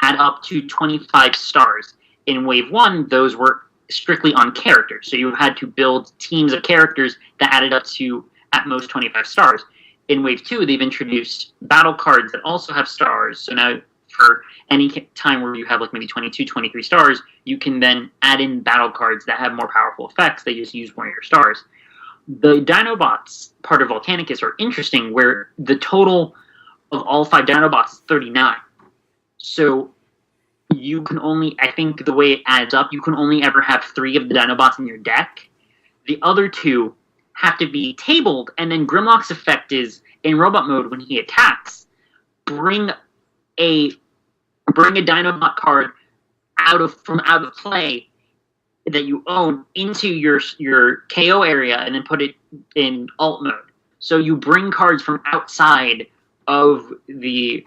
Speaker 3: add up to 25 stars. In Wave 1, those were strictly on characters, so you had to build teams of characters that added up to, at most, 25 stars. In Wave 2, they've introduced battle cards that also have stars, so now for any time where you have like maybe 22, 23 stars, you can then add in battle cards that have more powerful effects. They just use one of your stars. The Dinobots part of Volcanicus are interesting, where the total of all 5 Dinobots is 39. So you can only, I think the way it adds up, you can only ever have 3 of the Dinobots in your deck. The other 2 have to be tabled, and then Grimlock's effect is, in robot mode, when he attacks, bring a Dinobot card out of play that you own into your KO area and then put it in alt mode. So you bring cards from outside of the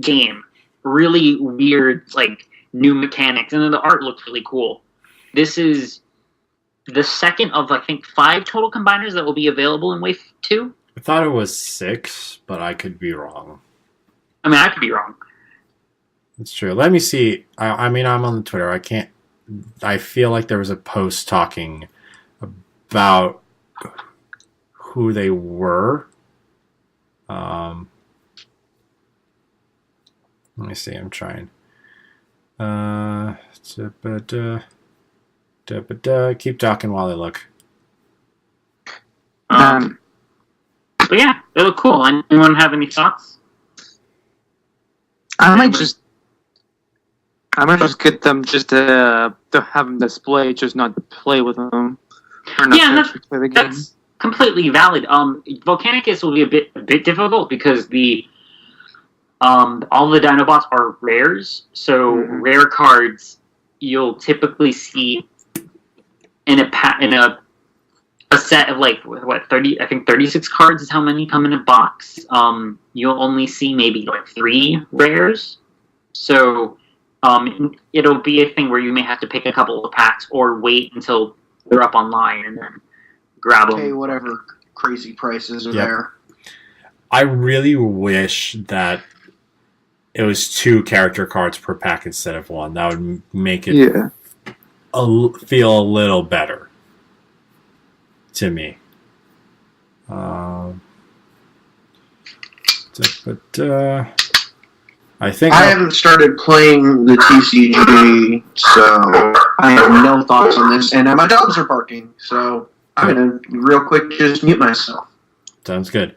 Speaker 3: game. Really weird, like, new mechanics. And then the art looks really cool. This is the second of, I think, 5 total combiners that will be available in Wave 2.
Speaker 1: I thought it was 6, but I could be wrong.
Speaker 3: I mean, I could be wrong.
Speaker 1: That's true. Let me see. I mean, I'm on the Twitter. I feel like there was a post talking about who they were. Let me see. I'm trying. Keep talking while I look.
Speaker 3: But yeah, they look cool. Anyone have any thoughts?
Speaker 4: I might just get them just to have them display, just not to play with them. Or not
Speaker 3: Yeah,
Speaker 4: to actually play the game.
Speaker 3: that's completely valid. Volcanicus will be a bit difficult because all the Dinobots are rares, so rare cards you'll typically see in a set of like 30. I think 36 cards is how many come in a box. You'll only see maybe like 3 rares, so it'll be a thing where you may have to pick a couple of packs or wait until they're up online and then grab them.
Speaker 2: Pay whatever crazy prices are there.
Speaker 1: I really wish that it was 2 character cards per pack instead of 1. That would make it feel a little better to me. I I think
Speaker 2: I haven't started playing the TCG, so I have no thoughts on this. And my dogs are barking, so I'm gonna real quick just mute myself.
Speaker 1: sounds good.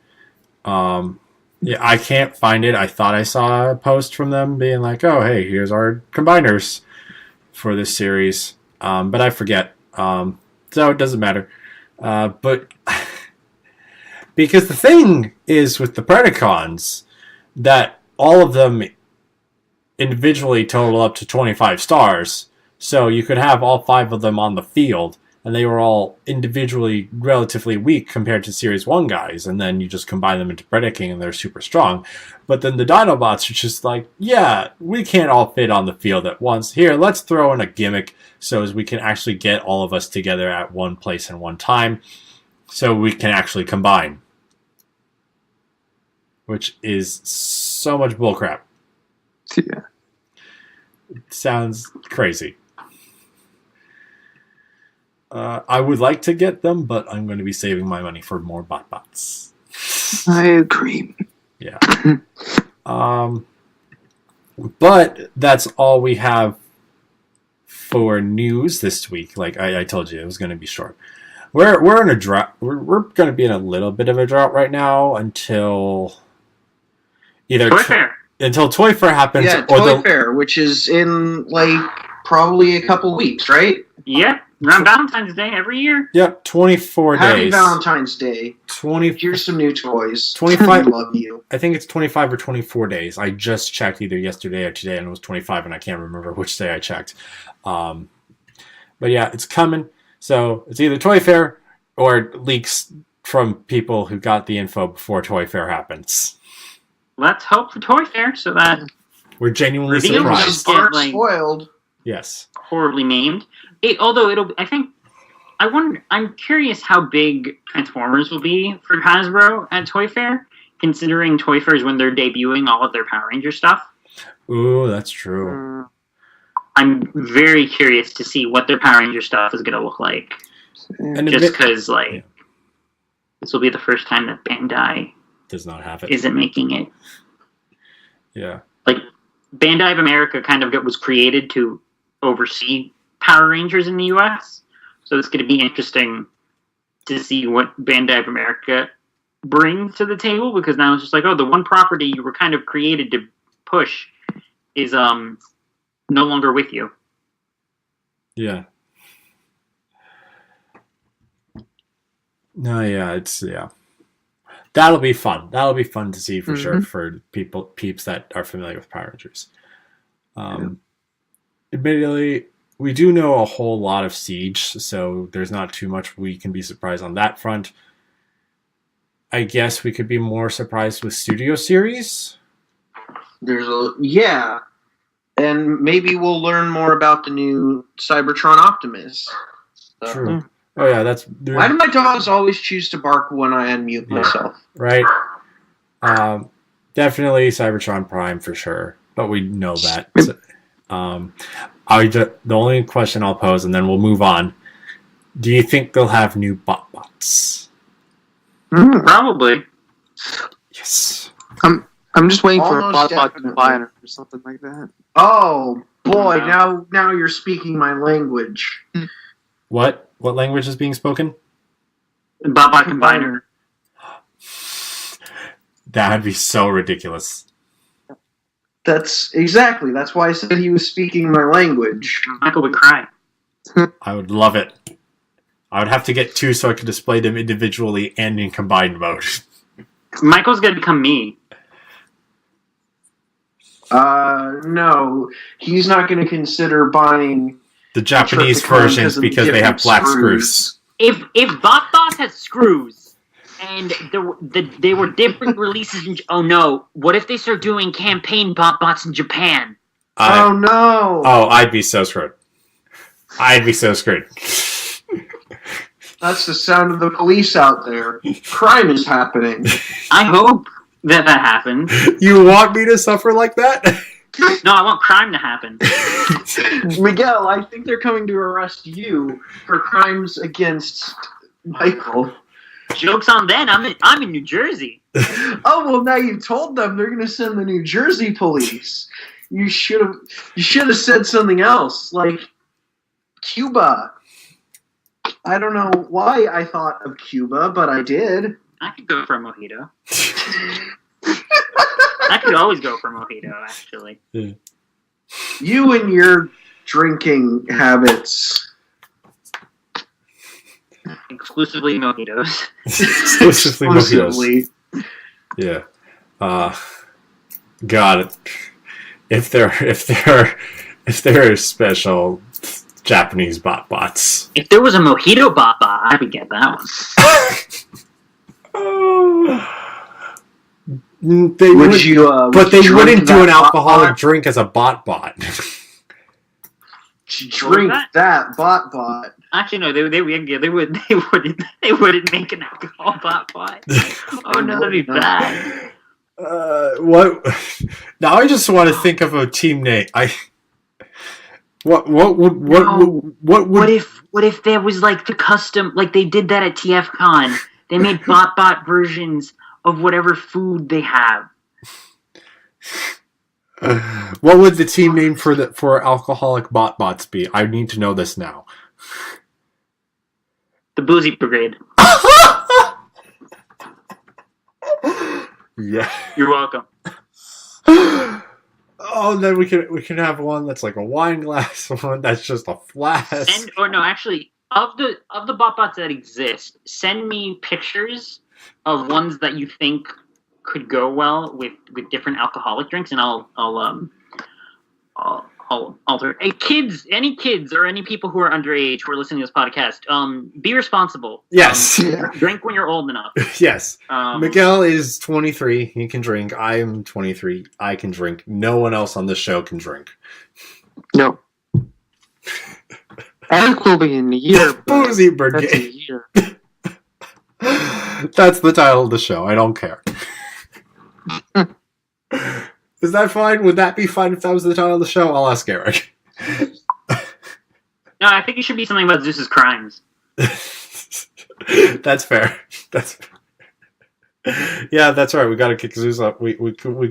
Speaker 1: Yeah, I can't find it. I thought I saw a post from them being like, "Oh, hey, here's our combiners for this series," but I forget. So it doesn't matter. But because the thing is with the Predacons that all of them individually total up to 25 stars, so you could have all 5 of them on the field, and they were all individually relatively weak compared to Series 1 guys, and then you just combine them into Predaking and they're super strong. But then the Dinobots are just like, yeah, we can't all fit on the field at once. Here, let's throw in a gimmick so as we can actually get all of us together at one place and one time, so we can actually combine. Which is so much bullcrap.
Speaker 4: Yeah.
Speaker 1: It sounds crazy. I would like to get them, but I'm going to be saving my money for more BotBots.
Speaker 4: I agree.
Speaker 1: Yeah. But that's all we have for news this week. Like I told you, it was going to be short. We're in a drought. We're going to be in a little bit of a drought right now until either
Speaker 3: Toy Fair.
Speaker 1: Until Toy Fair happens.
Speaker 2: Yeah, Toy Fair, which is in probably a couple weeks, right?
Speaker 3: Yeah, around Valentine's Day every year.
Speaker 1: Yep, 24
Speaker 2: Happy
Speaker 1: days.
Speaker 2: Valentine's Day.
Speaker 1: 20.
Speaker 2: Here's some new toys.
Speaker 1: 25.
Speaker 2: I love you.
Speaker 1: I think it's 25 or 24 days. I just checked either yesterday or today, and it was 25, and I can't remember which day I checked. But yeah, it's coming. So it's either Toy Fair or leaks from people who got the info before Toy Fair happens.
Speaker 3: Let's hope for Toy Fair so that
Speaker 1: We're genuinely
Speaker 3: Reveal
Speaker 1: surprised.
Speaker 3: Get,
Speaker 2: Aren't
Speaker 3: like-
Speaker 2: spoiled.
Speaker 1: Yes.
Speaker 3: horribly named. I'm curious how big Transformers will be for Hasbro at Toy Fair, considering Toy Fair is when they're debuting all of their Power Ranger stuff.
Speaker 1: Ooh, that's true.
Speaker 3: I'm very curious to see what their Power Ranger stuff is going to look like.
Speaker 1: And
Speaker 3: Just
Speaker 1: it
Speaker 3: because, this will be the first time that Bandai
Speaker 1: does not have it.
Speaker 3: isn't making it.
Speaker 1: Yeah.
Speaker 3: Bandai of America kind of was created to oversee Power Rangers in the U.S., so it's going to be interesting to see what Bandai of America brings to the table, because now it's just like, oh, the one property you were kind of created to push is no longer with you.
Speaker 1: Yeah. No, yeah, that'll be fun. That'll be fun to see for sure for peeps that are familiar with Power Rangers. Admittedly, we do know a whole lot of Siege, so there's not too much we can be surprised on that front. I guess we could be more surprised with Studio Series.
Speaker 2: And maybe we'll learn more about the new Cybertron Optimus.
Speaker 1: True. Oh yeah,
Speaker 2: Why do my dogs always choose to bark when I unmute myself?
Speaker 1: right. Definitely Cybertron Prime for sure, but we know that. The only question I'll pose, and then we'll move on. Do you think they'll have new BotBots?
Speaker 3: Probably.
Speaker 1: Yes.
Speaker 4: I'm just waiting for a
Speaker 2: Almost
Speaker 4: BotBot
Speaker 2: definitely.
Speaker 4: combiner or something like that.
Speaker 2: Oh boy!
Speaker 3: Wow.
Speaker 2: Now you're speaking my language.
Speaker 1: What language is being spoken?
Speaker 3: BotBot Combiner.
Speaker 1: That'd be so ridiculous.
Speaker 2: That's why I said he was speaking my language.
Speaker 3: Michael would cry.
Speaker 1: I would love it. I would have to get 2 so I could display them individually and in combined mode.
Speaker 3: Michael's going to become me.
Speaker 2: No, he's not going to consider buying
Speaker 1: The Japanese
Speaker 2: Tripticon
Speaker 1: versions because they have
Speaker 2: different
Speaker 1: black screws.
Speaker 3: If BotBots had screws and they were different releases, oh no! What if they start doing campaign BotBots in Japan?
Speaker 2: Oh no!
Speaker 1: Oh, I'd be so screwed. I'd be so screwed.
Speaker 2: That's the sound of the police out there. Crime is happening.
Speaker 3: I hope that happens.
Speaker 1: You want me to suffer like that?
Speaker 3: No, I want crime to happen.
Speaker 2: Miguel, I think they're coming to arrest you for crimes against Michael.
Speaker 3: Joke's on them. I'm in New Jersey.
Speaker 2: Oh well, now you've told them they're going to send the New Jersey police. You should have said something else, like Cuba. I don't know why I thought of Cuba, but I did.
Speaker 3: I could go for a mojito. I could always go for a mojito, actually.
Speaker 1: Yeah.
Speaker 2: You and your drinking habits.
Speaker 3: Exclusively mojitos.
Speaker 1: Exclusively mojitos. Yeah. Got it. If there are special Japanese BotBots.
Speaker 3: If there was a mojito BotBot, I would get that one.
Speaker 1: They
Speaker 2: Would
Speaker 1: would,
Speaker 2: you?
Speaker 1: but they wouldn't do an alcoholic
Speaker 2: BotBot?
Speaker 1: drink as a BotBot.
Speaker 2: Drink that BotBot.
Speaker 3: Actually, no, they wouldn't make an alcohol BotBot. Oh no, that'd be bad.
Speaker 1: What? Now I just want to think of a team name. What
Speaker 3: if there was like the custom, like they did that at TFCon? They made BotBot versions of whatever food they have.
Speaker 1: What would the team name for alcoholic BotBots be? I need to know this now.
Speaker 3: The Boozy Brigade.
Speaker 1: Yeah.
Speaker 3: You're welcome.
Speaker 1: Oh, then we can have one that's like a wine glass, one that's just a flask.
Speaker 3: Actually, of the BotBots that exist, send me pictures of ones that you think could go well with different alcoholic drinks, and I'll alter. Hey, any kids or any people who are underage who are listening to this podcast, be responsible.
Speaker 1: Yes.
Speaker 3: Drink when you're old enough.
Speaker 1: Yes. Miguel is 23. He can drink. I am 23. I can drink. No one else on the show can drink.
Speaker 4: No. Eric will be in a year.
Speaker 1: Boozy
Speaker 4: That's a
Speaker 1: Brigade.
Speaker 4: year.
Speaker 1: That's the title of the show. I don't care. Is that fine? Would that be fine if that was the title of the show? I'll ask Eric.
Speaker 3: No, I think it should be something about Zeus's crimes.
Speaker 1: That's fair. Yeah, that's right. We got to kick Zeus off. We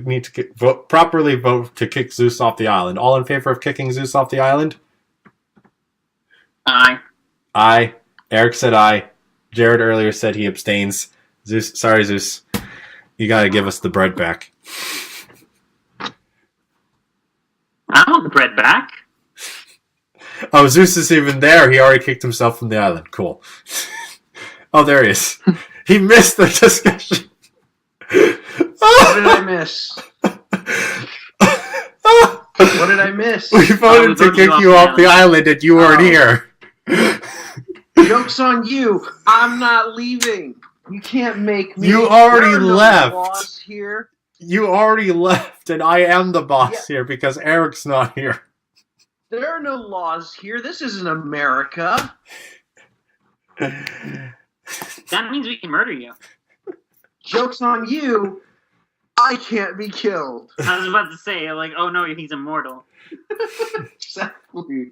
Speaker 1: need to properly vote to kick Zeus off the island. All in favor of kicking Zeus off the island?
Speaker 3: Aye.
Speaker 1: Aye. Eric said aye. Jared earlier said he abstains. Sorry, Zeus. You got to give us the bread back.
Speaker 3: I want the bread back.
Speaker 1: Oh, Zeus is even there. He already kicked himself from the island. Cool. Oh, there he is. He missed the discussion.
Speaker 2: What did I miss? What did I miss?
Speaker 1: We voted to kick you off the island and you weren't here.
Speaker 2: Joke's on you. I'm not leaving. You can't make me.
Speaker 1: You already
Speaker 2: There are no
Speaker 1: left.
Speaker 2: laws here.
Speaker 1: You already left, and I am the boss here because Eric's not here.
Speaker 2: There are no laws here. This isn't America.
Speaker 3: That means we can murder you.
Speaker 2: Joke's on you. I can't be killed.
Speaker 3: I was about to say, like, oh no, he's immortal.
Speaker 2: Exactly.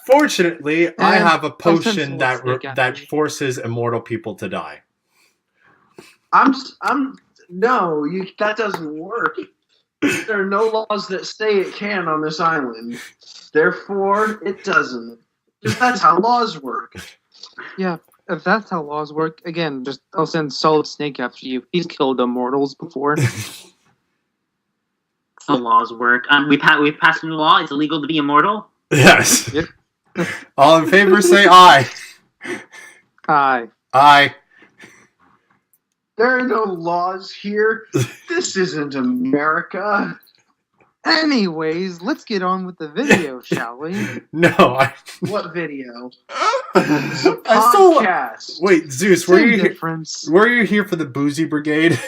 Speaker 1: Fortunately, I have a potion
Speaker 4: sensible
Speaker 1: that
Speaker 4: snake out
Speaker 1: that
Speaker 4: there.
Speaker 1: forces immortal people to die.
Speaker 2: No, that doesn't work. There are no laws that say it can on this island. Therefore, it doesn't. Because that's how laws work.
Speaker 4: Yeah, if that's how laws work, again, I'll send Solid Snake after you. He's killed immortals before.
Speaker 3: The laws work. We've passed a new law. It's illegal to be immortal.
Speaker 1: Yes.
Speaker 4: Yep.
Speaker 1: All in favor, say aye.
Speaker 4: Aye.
Speaker 1: Aye.
Speaker 2: There are no laws here. This isn't America.
Speaker 4: Anyways, let's get on with the video, shall we?
Speaker 1: No,
Speaker 2: What video?
Speaker 1: I still.
Speaker 2: Podcast.
Speaker 1: Wait, Zeus,
Speaker 4: Same
Speaker 1: were you
Speaker 4: difference.
Speaker 1: here for the Boozy Brigade?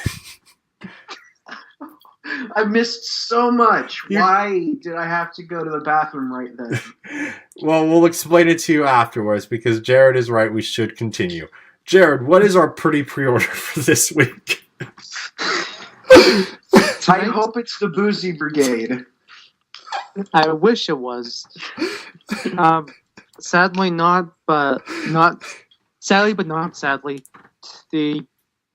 Speaker 2: I missed so much.
Speaker 1: You-
Speaker 2: Why did I have to go to the bathroom right then?
Speaker 1: Well, we'll explain it to you afterwards because Jared is right. We should continue. Jared, what is our pretty pre-order for this week?
Speaker 2: I hope it's the Boozy Brigade.
Speaker 4: I wish it was. Sadly, not sadly. The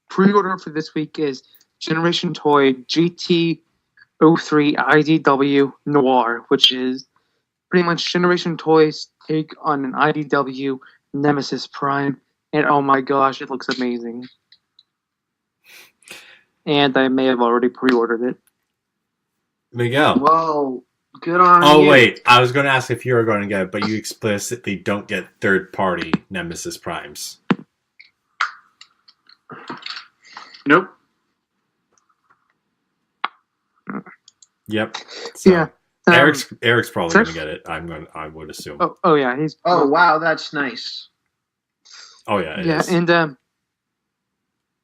Speaker 4: pre-order for this week is Generation Toy GT03 IDW Noir, which is pretty much Generation Toys take on an IDW Nemesis Prime, and oh my gosh, it looks amazing. And I may have already pre-ordered it.
Speaker 1: Miguel.
Speaker 2: Well, good on you.
Speaker 1: Oh, wait. I was going to ask if you were going to get it, but you explicitly don't get third-party Nemesis Primes.
Speaker 3: Nope.
Speaker 1: Yep. So
Speaker 4: Yeah.
Speaker 1: Eric's probably going to get it. I would assume.
Speaker 4: Oh yeah, he's.
Speaker 2: Oh, wow, that's nice.
Speaker 1: Oh, yeah, it
Speaker 4: Yeah,
Speaker 1: is.
Speaker 4: and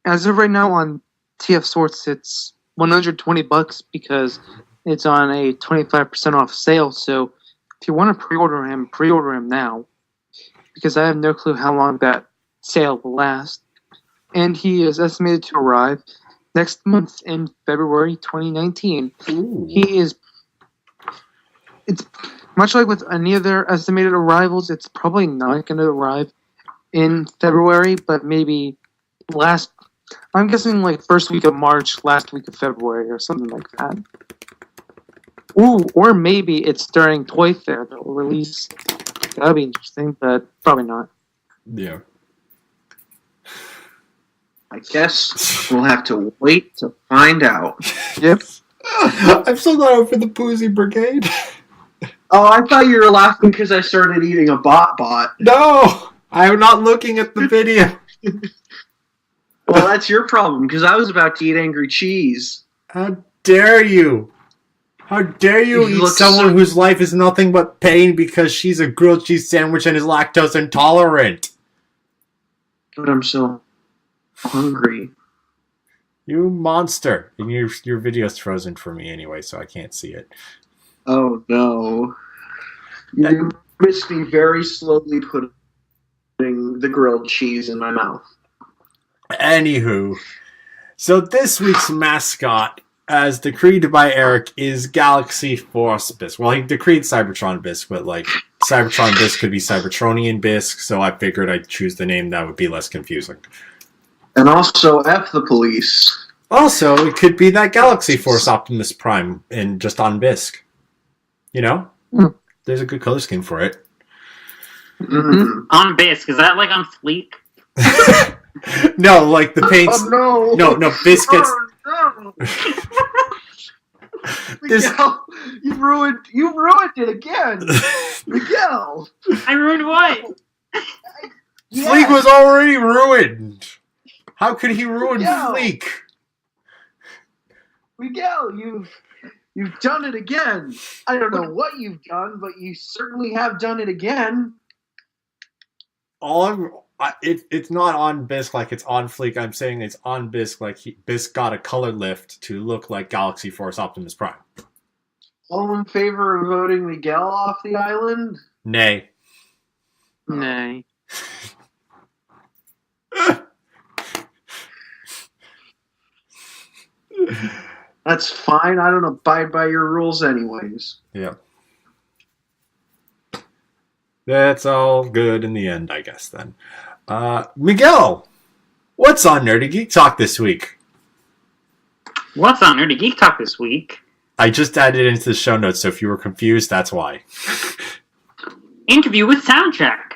Speaker 4: as of right now on TF Sorts, it's $120 because it's on a 25% off sale. So if you want to pre-order him now, because I have no clue how long that sale will last. And he is estimated to arrive next month in February 2019.
Speaker 1: Ooh.
Speaker 4: It's much like with any of their estimated arrivals, it's probably not going to arrive in February, but maybe I'm guessing like first week of March, last week of February, or something like that. Ooh, or maybe it's during Toy Fair that will release. That'd be interesting, but probably not.
Speaker 1: Yeah.
Speaker 2: I guess we'll have to wait to find out.
Speaker 4: Yep.
Speaker 1: I'm still not over the Boozy Brigade.
Speaker 2: Oh, I thought you were laughing because I started eating a BotBot.
Speaker 1: No! I'm not looking at the video.
Speaker 2: Well, that's your problem, because I was about to eat angry cheese.
Speaker 1: How dare you? How dare you
Speaker 2: You
Speaker 1: eat
Speaker 2: look
Speaker 1: someone
Speaker 2: so-
Speaker 1: whose life is nothing but pain because she's a grilled cheese sandwich and is lactose intolerant?
Speaker 2: But I'm so hungry.
Speaker 1: You monster. And your video's frozen for me anyway, so I can't see it.
Speaker 2: Oh, no. You missed me very slowly putting the grilled cheese in my mouth.
Speaker 1: Anywho, so this week's mascot, as decreed by Eric, is Galaxy Force Bisque. Well, he decreed Cybertron Bisque, but like Cybertron Bisque could be Cybertronian Bisque, so I figured I'd choose the name that would be less confusing.
Speaker 2: And also, F the police.
Speaker 1: Also, it could be that Galaxy Force Optimus Prime and just on Bisque. You know?
Speaker 4: Mm.
Speaker 1: There's a good color scheme for it.
Speaker 2: Mm.
Speaker 3: On Bisque, is that like on Fleek?
Speaker 1: No, like the paints.
Speaker 2: Oh, no.
Speaker 1: No, Bisque gets.
Speaker 2: Oh, no.
Speaker 1: This-
Speaker 2: Miguel, you ruined it again. Miguel.
Speaker 3: I ruined what?
Speaker 1: Fleek was already ruined. How could he ruin
Speaker 2: Yeah.
Speaker 1: Fleek?
Speaker 2: Miguel, you've done it again. I don't know what you've done, but you certainly have done it again.
Speaker 1: It's not on Bisque like it's on Fleek. I'm saying it's on Bisque like Bisque got a color lift to look like Galaxy Force Optimus Prime.
Speaker 2: All in favor of voting Miguel off the island?
Speaker 1: Nay.
Speaker 4: Nay.
Speaker 2: That's fine. I don't abide by your rules anyways.
Speaker 1: Yeah. That's all good in the end, I guess, then. Miguel, what's on Nerdy Geek Talk this week?
Speaker 3: What's on Nerdy Geek Talk this week?
Speaker 1: I just added it into the show notes, so if you were confused, that's why.
Speaker 3: Interview with SoundJack.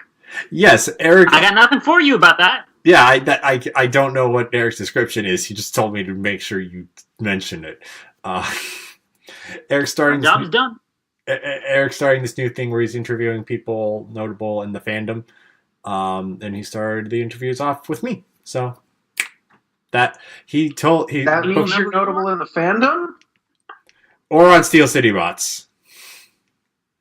Speaker 1: Yes, Eric...
Speaker 3: I got nothing for you about that.
Speaker 1: Yeah, I don't know what Eric's description is. He just told me to make sure you mention it. Eric's starting...
Speaker 3: My job's done.
Speaker 1: Eric's starting this new thing where he's interviewing people notable in the fandom. And he started the interviews off with me. So that
Speaker 2: That means you're notable in the fandom?
Speaker 1: or on Steel City Bots.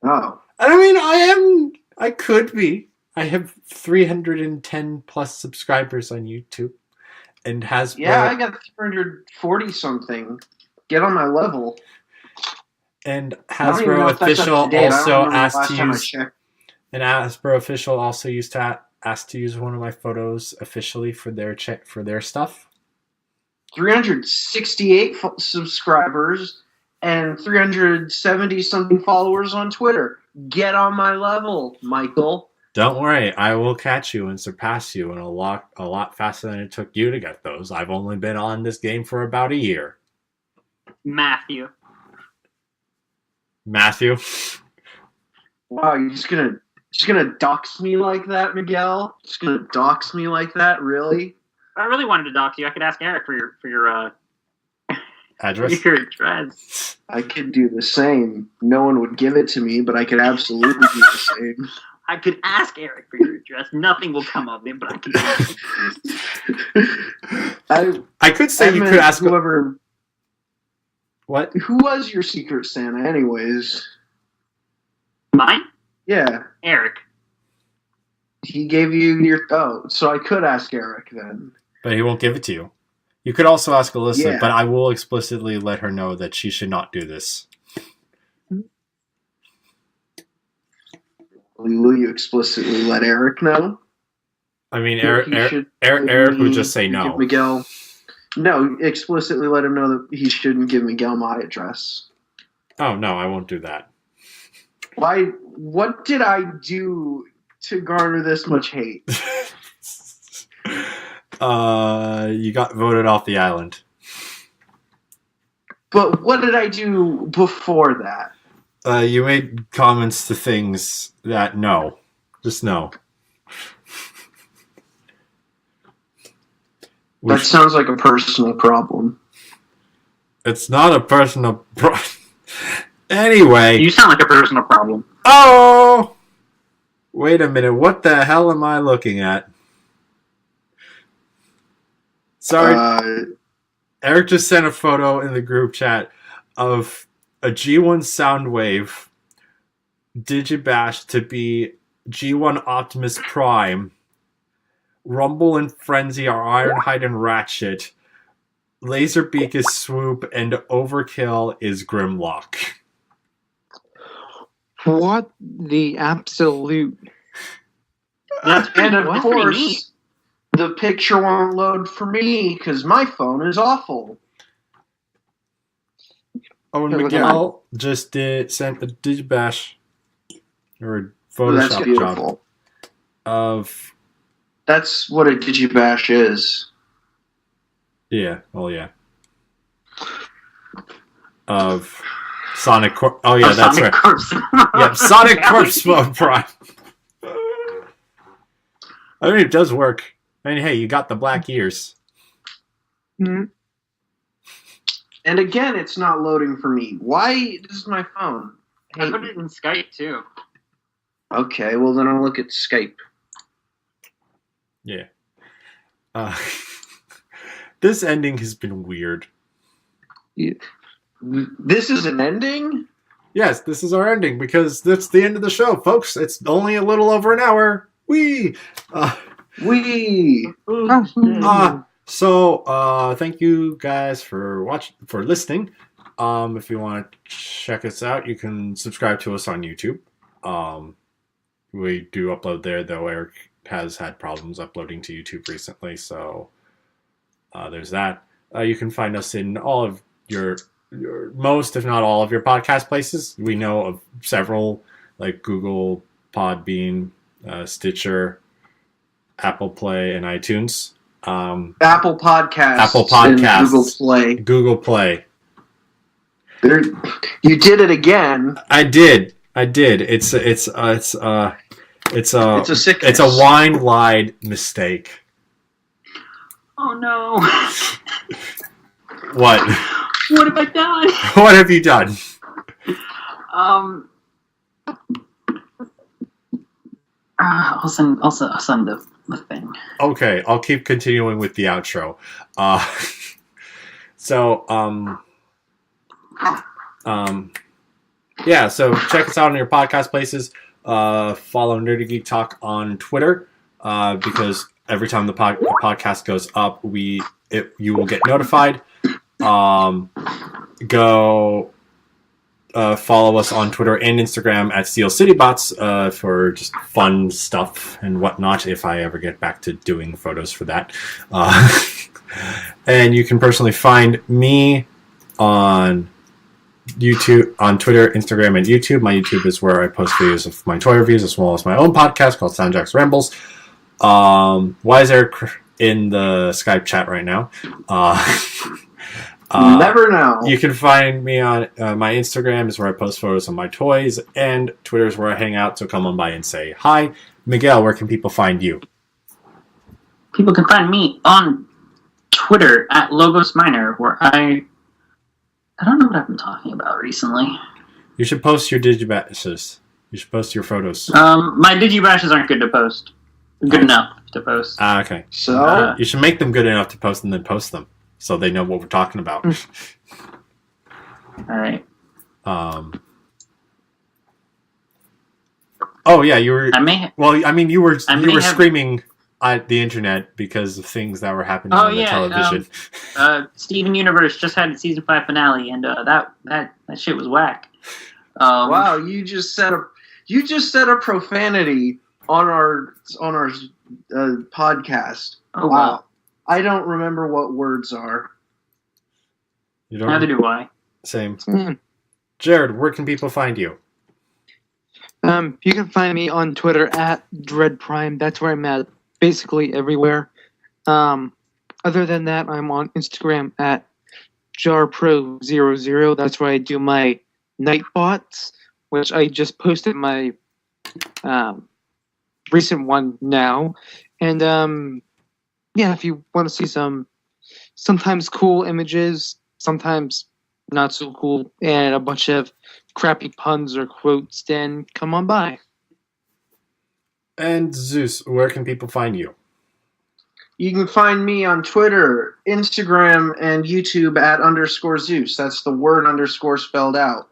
Speaker 2: Oh.
Speaker 1: I mean, I could be. I have 310 plus subscribers on YouTube. And Hasbro.
Speaker 2: Yeah, I got 340 something. Get on my level.
Speaker 1: And
Speaker 2: I don't even know
Speaker 1: Hasbro
Speaker 2: if that's
Speaker 1: official
Speaker 2: up to date. I don't
Speaker 1: also
Speaker 2: remember the
Speaker 1: asked
Speaker 2: last
Speaker 1: to
Speaker 2: time I
Speaker 1: use.
Speaker 2: checked.
Speaker 1: And Hasbro official also asked to use one of my photos officially for their stuff.
Speaker 2: 368 subscribers and 370 something followers on Twitter. Get on my level, Michael.
Speaker 1: Don't worry, I will catch you and surpass you in a lot faster than it took you to get those. I've only been on this game for about a year.
Speaker 3: Matthew.
Speaker 2: Wow, you're just gonna dox me like that, Miguel? Just gonna dox me like that, really?
Speaker 3: If I really wanted to dox you, I could ask Eric for your
Speaker 1: Address?
Speaker 3: your address.
Speaker 2: I could do the same. No one would give it to me, but I could absolutely do the same.
Speaker 3: I could ask Eric for your address. Nothing will come of it, but I can.
Speaker 1: I could say you could ask
Speaker 2: whoever.
Speaker 1: What?
Speaker 2: Who was your Secret Santa, anyways?
Speaker 3: Mine?
Speaker 2: Yeah.
Speaker 3: Eric.
Speaker 2: He gave you your... Oh, so I could ask Eric, then.
Speaker 1: But he won't give it to you. You could also ask Alyssa,
Speaker 2: Yeah.
Speaker 1: but I will explicitly let her know that she should not do this.
Speaker 2: Will you explicitly let Eric know?
Speaker 1: I mean,
Speaker 2: He
Speaker 1: Eric
Speaker 2: should
Speaker 1: would just say
Speaker 2: give
Speaker 1: no.
Speaker 2: Miguel... No, explicitly let him know that he shouldn't give Miguel my address.
Speaker 1: Oh, no, I won't do that.
Speaker 2: Why? What did I do to garner this much hate?
Speaker 1: You got voted off the island.
Speaker 2: But what did I do before that?
Speaker 1: You made comments to things that no. Just no.
Speaker 2: That sounds like a personal problem.
Speaker 1: It's not a personal problem. Anyway.
Speaker 3: You sound like a personal problem.
Speaker 1: Oh! Wait a minute. What the hell am I looking at? Sorry. Eric just sent a photo in the group chat of a G1 Soundwave Digibash to be G1 Optimus Prime. Rumble and Frenzy are Ironhide and Ratchet. Laserbeak is Swoop, and Overkill is Grimlock.
Speaker 4: What the absolute?
Speaker 3: That's
Speaker 2: And of
Speaker 3: that's pretty neat.
Speaker 2: course, the picture won't load for me because my phone is awful.
Speaker 1: Oh, and
Speaker 4: Hey, look at
Speaker 1: Miguel just sent a Digibash or a
Speaker 2: That's
Speaker 1: Photoshop job
Speaker 2: beautiful.
Speaker 1: of...
Speaker 2: That's what a Digibash is.
Speaker 1: Yeah, well, yeah. Of Sonic Corp... Oh, yeah, that's
Speaker 3: Sonic
Speaker 1: right.
Speaker 3: Corpse.
Speaker 1: Yep, Sonic Corpse Mode Prime. I mean, it does work. I mean, hey, you got the black ears.
Speaker 2: And again, it's not loading for me. Why does my phone
Speaker 3: I
Speaker 2: hate
Speaker 3: put
Speaker 2: me?
Speaker 3: it in Skype too.
Speaker 2: Okay, well then I'll look at Skype.
Speaker 1: Yeah. This ending has been weird.
Speaker 2: This is an ending?
Speaker 1: Yes, this is our ending because that's the end of the show, folks. It's only a little over an hour. Whee!
Speaker 2: Wee!
Speaker 1: So, thank you guys for listening. If you want to check us out, you can subscribe to us on YouTube. We do upload there, though Eric has had problems uploading to YouTube recently, so there's that. You can find us in all of your most, if not all, of your podcast places. We know of several, like Google, Podbean, Stitcher, Apple Play, and iTunes.
Speaker 2: Apple Podcasts.
Speaker 1: Apple Podcasts.
Speaker 2: And Google Play.
Speaker 1: Google Play.
Speaker 2: You did it again.
Speaker 1: I did. It's a
Speaker 2: sickness.
Speaker 1: It's a wine-lied mistake.
Speaker 3: Oh no!
Speaker 1: What?
Speaker 3: What have I done?
Speaker 1: What have you done?
Speaker 3: I'll send the thing.
Speaker 1: Okay, I'll keep continuing with the outro. Yeah, so check us out on your podcast places. Follow Nerdy Geek Talk on Twitter, because every time the podcast goes up, you will get notified. Go follow us on Twitter and Instagram at Steel City Bots for just fun stuff and whatnot, if I ever get back to doing photos for that. And you can personally find me on YouTube, on Twitter, Instagram, and YouTube. My YouTube is where I post videos of my toy reviews as well as my own podcast called SoundJack's Rambles. Why is Eric in the Skype chat right now?
Speaker 2: Never know.
Speaker 1: You can find me on my Instagram is where I post photos of my toys, and Twitter is where I hang out, so come on by and say hi. Miguel, where can people find you?
Speaker 3: People can find me on Twitter at Logos Minor, where I don't know what I've been talking about recently.
Speaker 1: You should post your digibashes. You should post your photos.
Speaker 3: My digibashes aren't good to post. Good enough to post.
Speaker 1: Okay.
Speaker 2: So
Speaker 1: You should make them good enough to post and then post them, so they know what we're talking about.
Speaker 3: All right.
Speaker 1: Oh yeah, you were.
Speaker 3: I may.
Speaker 1: Well, I mean, you were
Speaker 3: have-
Speaker 1: screaming at the internet because of things that were happening on the television.
Speaker 3: Steven Universe just had its season 5 finale, and that shit was whack.
Speaker 2: wow, you just said a profanity on our podcast.
Speaker 3: Oh wow.
Speaker 2: I don't remember what words are.
Speaker 1: You don't.
Speaker 3: Neither do I.
Speaker 1: Same.
Speaker 4: Mm.
Speaker 1: Jared, where can people find you?
Speaker 4: You can find me on Twitter at DreadPrime. That's where I'm at basically everywhere. Other than that, I'm on Instagram at JarPro00. That's where I do my Nightbots, which I just posted my recent one now. And yeah, if you want to see some sometimes cool images, sometimes not so cool, and a bunch of crappy puns or quotes, then come on by.
Speaker 1: And Zeus, where can people find you?
Speaker 2: You can find me on Twitter, Instagram, and YouTube at Underscore Zeus. That's the word underscore spelled out.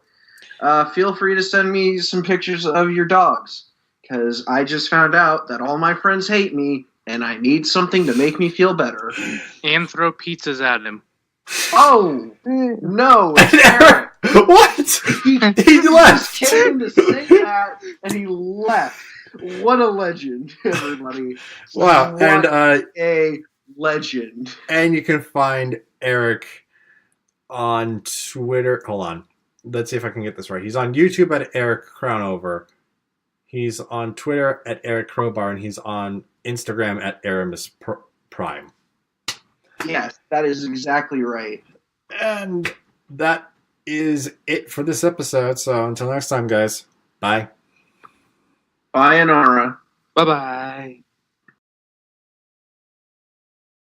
Speaker 2: Feel free to send me some pictures of your dogs, because I just found out that all my friends hate me, and I need something to make me feel better.
Speaker 5: And throw pizzas at him.
Speaker 2: Oh, no, it's Eric.
Speaker 1: What?
Speaker 2: He
Speaker 1: left.
Speaker 2: just came to say that, and he left. What a legend, everybody.
Speaker 1: Wow.
Speaker 2: What
Speaker 1: And
Speaker 2: a legend.
Speaker 1: and you can find Eric on Twitter. Hold on. Let's see if I can get this right. He's on YouTube at Eric Crownover. He's on Twitter at Eric Crowbar, and he's on Instagram at Aramis Prime.
Speaker 2: Yes, that is exactly right.
Speaker 1: And that is it for this episode. So until next time, guys. Bye.
Speaker 2: Bye, Anara.
Speaker 4: Bye-bye.